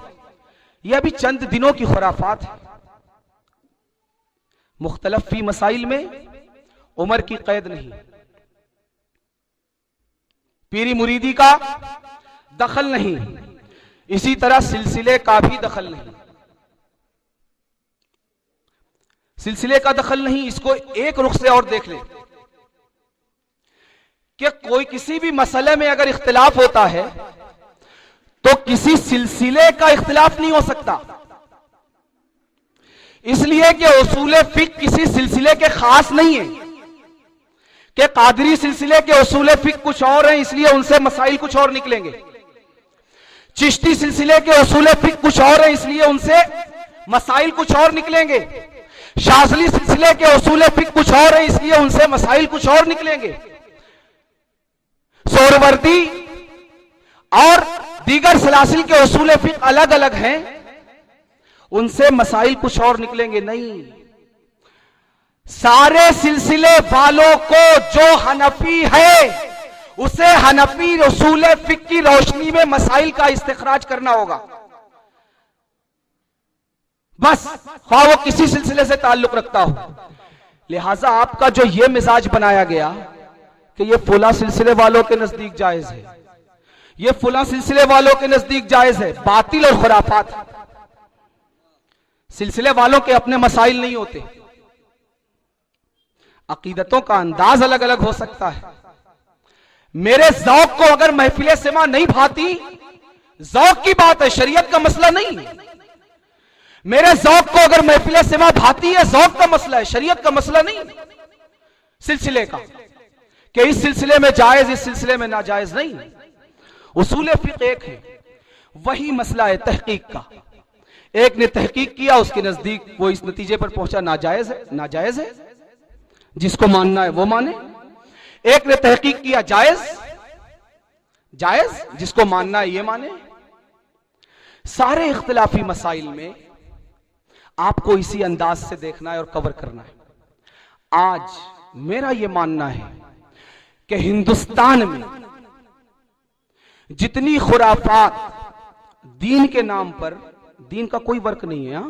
यह अभी चंद दिनों की खुराफात है। मुख्तलिफ़ी मसाइल में उम्र की कैद नहीं, पीरी मुरीदी का दखल नहीं, इसी तरह सिलसिले का भी दखल नहीं। सिलसिले का दखल नहीं, इसको एक रुख से और देख ले कि कोई किसी भी मसले में अगर इख्तिलाफ होता है तो किसी सिलसिले का इख्तिलाफ नहीं हो सकता, इसलिए कि उसूल फिक़्ह किसी सिलसिले के खास नहीं है कि कादरी सिलसिले के उसूल फिक़्ह कुछ और हैं, इसलिए उनसे मसाइल कुछ और निकलेंगे। चिश्ती सिलसिले के उसूल फिक़्ह कुछ और हैं, इसलिए उनसे मसाइल कुछ और निकलेंगे। शाज़ली सिलसिले के उसूल फिक़्ह कुछ और हैं, इसलिए उनसे मसाइल कुछ और निकलेंगे। सोहरवर्दी और दीगर सलासिल के उसूल फिक़्ह अलग अलग हैं, उनसे मसाइल कुछ और निकलेंगे। नहीं, सारे सिलसिले वालों को जो हनफी है उसे हनफी उसूल फिक़्ह की रोशनी में मसाइल का इस्तिखराज करना होगा। बस, ख्वाह वो किसी सिलसिले से ताल्लुक रखता हो। लिहाजा आपका जो ये मिजाज बनाया गया कि ये फुला सिलसिले वालों के नजदीक जायज है, ये फुला सिलसिले वालों के नजदीक जायज है, बातिल और खुराफात। सिलसिले वालों के अपने मसाइल नहीं होते, अकीदतों का अंदाज अलग अलग हो सकता है। मेरे ज़ौक़ को अगर महफिल सिमा नहीं भाती, ज़ौक़ की बात है, शरीयत का मसला नहीं। मेरे ज़ौक़ को अगर महफिल सिमा भाती है, ज़ौक़ का मसला है, शरीयत का मसला नहीं सिलसिले का, कि इस सिलसिले में जायज, इस सिलसिले में नाजायज नहीं। उसूल फिक़्ह एक है। वही मसला है तहकीक का। एक ने तहकीक किया, उसके नजदीक वो इस नतीजे पर पहुंचा नाजायज है, नाजायज है, जिसको मानना है वो माने। एक ने तहकीक किया जायज, जायज, जिसको मानना है ये माने। सारे इख्तिलाफी मसाइल में आपको इसी अंदाज से देखना है और कवर करना है। आज मेरा यह मानना है कि हिंदुस्तान में जितनी खुराफात दीन के नाम पर, दीन का कोई वर्क नहीं है।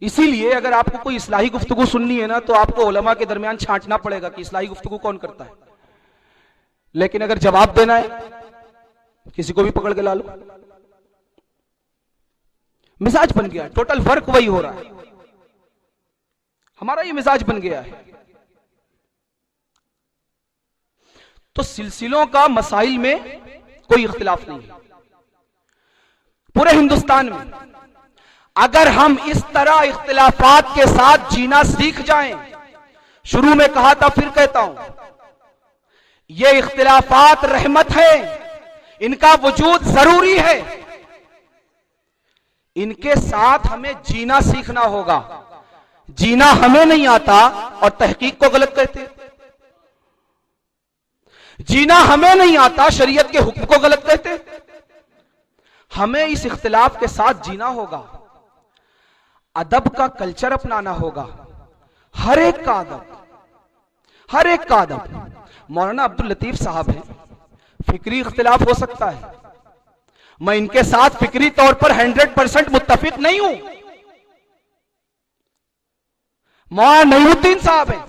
इसीलिए अगर आपको कोई इस्लाही गुफ्तगू सुननी है ना, तो आपको उलमा के दरमियान छांटना पड़ेगा कि इस्लाही गुफ्तगू कौन करता है। लेकिन अगर जवाब देना है, किसी को भी पकड़ के ला लो। मिजाज बन गया, टोटल वर्क वही हो रहा है, हमारा ये मिजाज बन गया है। तो सिलसिलों का मसाइल में कोई इख्तिलाफ नहीं है पूरे हिंदुस्तान में। अगर हम इस तरह इख्तिलाफात के साथ जीना सीख जाएं, शुरू में कहा था फिर कहता हूं, ये इख्तिलाफात रहमत है, इनका वजूद जरूरी है, इनके साथ हमें जीना सीखना होगा। जीना हमें नहीं आता और तहकीक को गलत कहते, जीना हमें नहीं आता शरीयत के हुक्म को गलत कहते। हमें इस इख्तिलाफ के साथ जीना होगा, अदब का कल्चर अपनाना होगा, हर एक का अदब, हर एक का अदब। मौलाना अब्दुल लतीफ साहब हैं, फिक्री इख्तिलाफ हो सकता है, मैं इनके साथ फिक्री तौर पर 100% मुत्तफिक नहीं हूं। मौलाना नईमुद्दीन साहब हैं,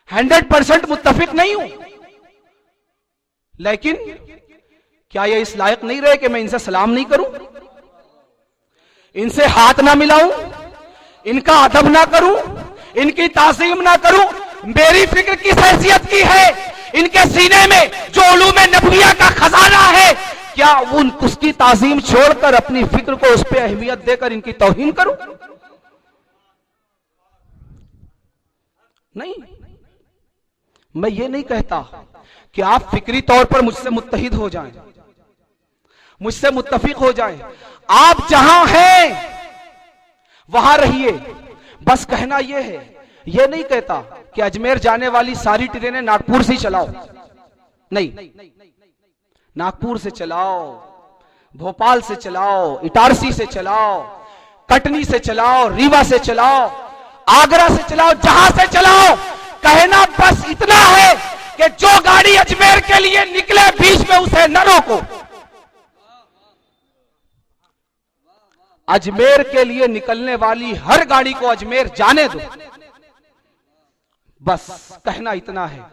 100% मुत्तफिक नहीं हूं, लेकिन क्या ये इस लायक नहीं रहे कि मैं इनसे सलाम नहीं करूं, इनसे हाथ ना मिलाऊं, इनका अदब ना करूं, इनकी ताज़ीम ना करूं। मेरी फिक्र किस हैसियत की है? इनके सीने में जो उलूम नबविया का खजाना है, क्या उसकी ताज़ीम छोड़कर अपनी फिक्र को उस पर अहमियत देकर इनकी तौहीन करूं? नहीं, मैं ये नहीं कहता कि आप फिक्री तौर पर मुझसे मुत्तहिद हो जाएं, मुझसे मुत्तफिक हो जाएं। आप जहां हैं वहां रहिए, बस कहना यह है, यह नहीं कहता कि अजमेर जाने वाली सारी ट्रेनें नागपुर से चलाओ, नहीं, नागपुर से चलाओ, भोपाल से चलाओ, इटारसी से चलाओ, कटनी से चलाओ, रीवा से चलाओ, आगरा से चलाओ, जहां से चलाओ। कहना बस इतना है कि जो गाड़ी अजमेर के लिए निकले बीच में उसे न रोको। अजमेर के लिए निकलने वाली हर गाड़ी को अजमेर जाने दो, बस कहना इतना है।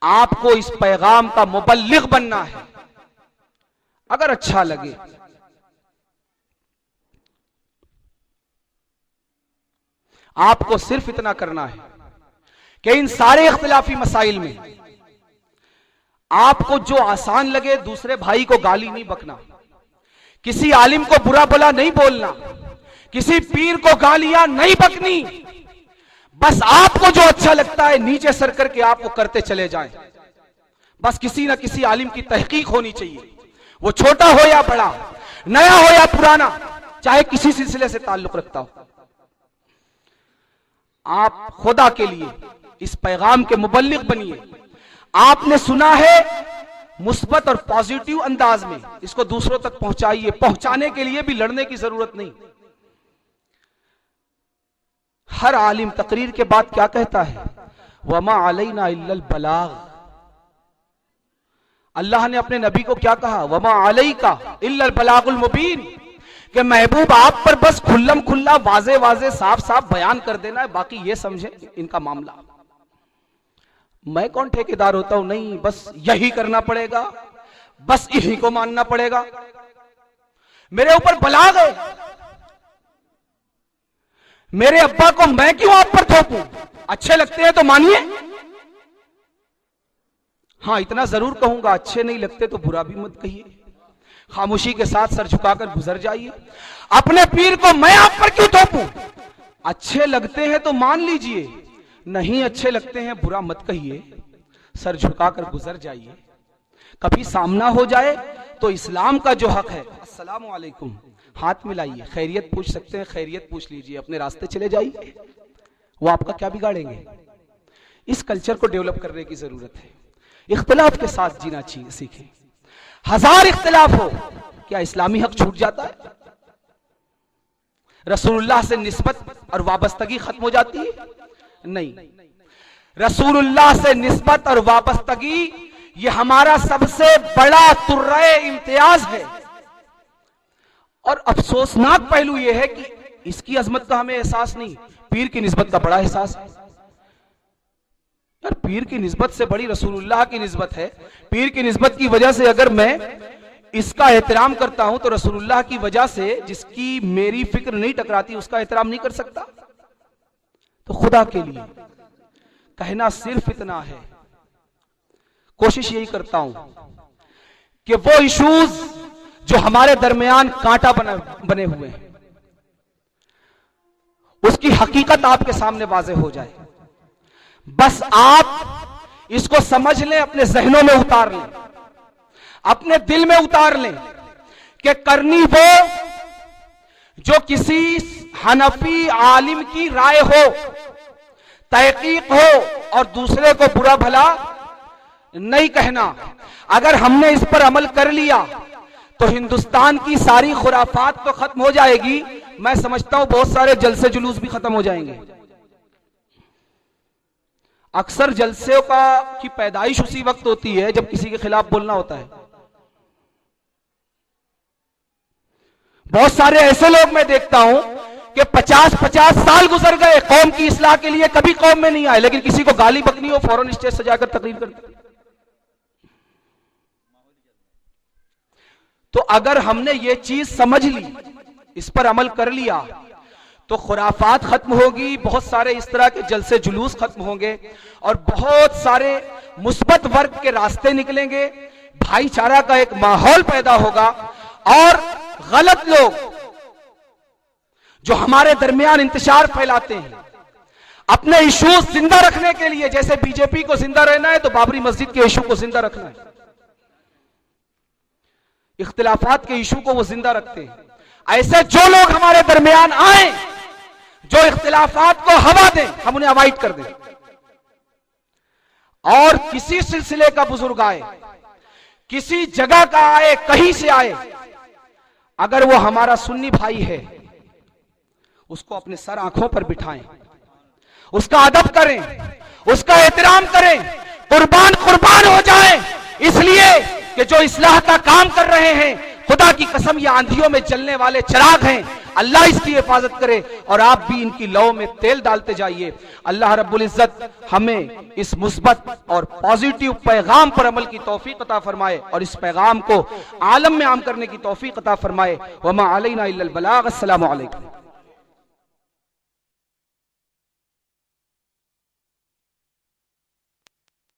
आपको इस पैगाम का मुबल्लिग बनना है। अगर अच्छा लगे आपको सिर्फ इतना करना है कि इन सारे इख्तिलाफी मसाइल में आपको जो आसान लगे, दूसरे भाई को गाली नहीं बकना, किसी आलिम को बुरा भला नहीं बोलना, किसी पीर को गालियां नहीं बकनी। बस आपको जो अच्छा लगता है नीचे सर करके आप वो करते चले जाएं। बस किसी ना किसी आलिम की तहकीक होनी चाहिए, वो छोटा हो या बड़ा, नया हो या पुराना, चाहे किसी सिलसिले से ताल्लुक रखता हो। आप खुदा के लिए इस पैगाम के मुबल्लिग बनिए। आपने सुना है, मुस्बत और पॉजिटिव अंदाज में इसको दूसरों तक पहुंचाइए। पहुंचाने के लिए भी लड़ने की जरूरत नहीं। हर आलिम तकरीर के बाद क्या कहता है? वमा अलैना इल्लल बलाग। अल्लाह ने अपने नबी को क्या कहा? वमा अलैका इल्लल बलागुल मुबीन, कि महबूब आप पर बस खुल्लम खुल्ला वाजे वाजे साफ साफ बयान कर देना है, बाकी ये समझे इनका मामला। मैं कौन ठेकेदार होता हूं? नहीं, बस यही करना पड़ेगा, बस इन्हीं को मानना पड़ेगा, मेरे ऊपर बलाग है, मेरे अब्बा को मैं क्यों आप पर थोपूं? अच्छे लगते हैं तो मानिए। हां, इतना जरूर कहूंगा, अच्छे नहीं लगते तो बुरा भी मत कहिए, खामोशी के साथ सर झुकाकर गुजर जाइए। अपने पीर को मैं आप पर क्यों थोपूं? अच्छे लगते हैं तो मान लीजिए, नहीं अच्छे लगते हैं बुरा मत कहिए, सर झुकाकर गुजर जाइए। कभी सामना हो जाए तो इस्लाम का जो हक है, अस्सलाम वालेकुम, हाथ मिलाइए, खैरियत पूछ सकते हैं, खैरियत पूछ लीजिए, अपने रास्ते चले जाइए, वो आपका क्या बिगाड़ेंगे। इस कल्चर को डेवलप करने की जरूरत है। इख्तिलाफ के साथ जीना चाहिए, सीखें। हजार इख्तिलाफ हो, क्या इस्लामी हक छूट जाता है? रसूलुल्लाह से निस्बत और वाबस्तगी खत्म हो जाती है? नहीं, रसूलुल्लाह से निस्बत और वाबस्तगी ये हमारा सबसे बड़ा तुर्रे इम्तियाज है। और अफसोसनाक पहलू यह है कि इसकी अजमत का हमें एहसास नहीं, पीर की निस्बत का बड़ा एहसास है। यार पीर की निस्बत से बड़ी रसूलुल्लाह की निस्बत है। पीर की निस्बत की वजह से अगर मैं इसका एहतराम करता हूं तो रसूलुल्लाह की वजह से जिसकी मेरी फिक्र नहीं टकराती उसका एहतराम नहीं कर सकता। तो खुदा के लिए कहना सिर्फ इतना है, कोशिश यही करता हूं कि वो इश्यूज जो हमारे दरमियान कांटा बने हुए हैं उसकी हकीकत आपके सामने वाज़ेह हो जाए। बस आप इसको समझ लें, अपने जहनों में उतार लें, अपने दिल में उतार लें कि करनी वो जो किसी हनफी आलिम की राय हो, तहकीक हो और दूसरे को बुरा भला नहीं कहना। अगर हमने इस पर अमल कर लिया तो हिंदुस्तान की सारी खुराफात तो खत्म हो जाएगी। मैं समझता हूं बहुत सारे जलसे जुलूस भी खत्म हो जाएंगे। अक्सर जलसे की पैदाइश उसी वक्त होती है जब किसी के खिलाफ बोलना होता है। बहुत सारे ऐसे लोग मैं देखता हूं कि 50-50 साल गुजर गए, कौम की इस्लाह के लिए कभी कौम में नहीं आए, लेकिन किसी को गाली बकनी हो फौरन स्टेज सजाकर तकरीर करते। तो अगर हमने ये चीज समझ ली, इस पर अमल कर लिया तो खुराफात खत्म होगी, बहुत सारे इस तरह के जलसे जुलूस खत्म होंगे और बहुत सारे मुस्बत वर्ग के रास्ते निकलेंगे, भाईचारा का एक माहौल पैदा होगा। और गलत लोग जो हमारे दरमियान इंतशार फैलाते हैं अपने इशूज जिंदा रखने के लिए, जैसे बीजेपी को जिंदा रहना है तो बाबरी मस्जिद के इशू को जिंदा रखना है, इख्तिलाफात के इशू को वो जिंदा रखते हैं। ऐसे जो लोग हमारे दरमियान आए जो इख्तिलाफात को हवा दें, हम उन्हें अवॉइड कर दें। और किसी सिलसिले का बुजुर्ग आए, किसी जगह का आए, कहीं से आए, अगर वो हमारा सुन्नी भाई है उसको अपने सर आंखों पर बिठाएं, उसका अदब करें, उसका एहतराम करें, कुर्बान हो जाएं, इसलिए कि जो इस्लाह का काम कर रहे हैं, खुदा की कसम ये आंधियों में जलने वाले चिराग हैं। अल्लाह इसकी हिफाजत करे और आप भी इनकी लौ में तेल डालते जाइए। अल्लाह रब्बुल इज्जत हमें इस मुस्बत और पॉजिटिव पैगाम पर अमल की तौफीक अता फरमाए और इस पैगाम को आलम में आम करने की तौफीक अता फरमाए। वमा अलैना इल्लल बलाग। अस्सलामु अलैकुम।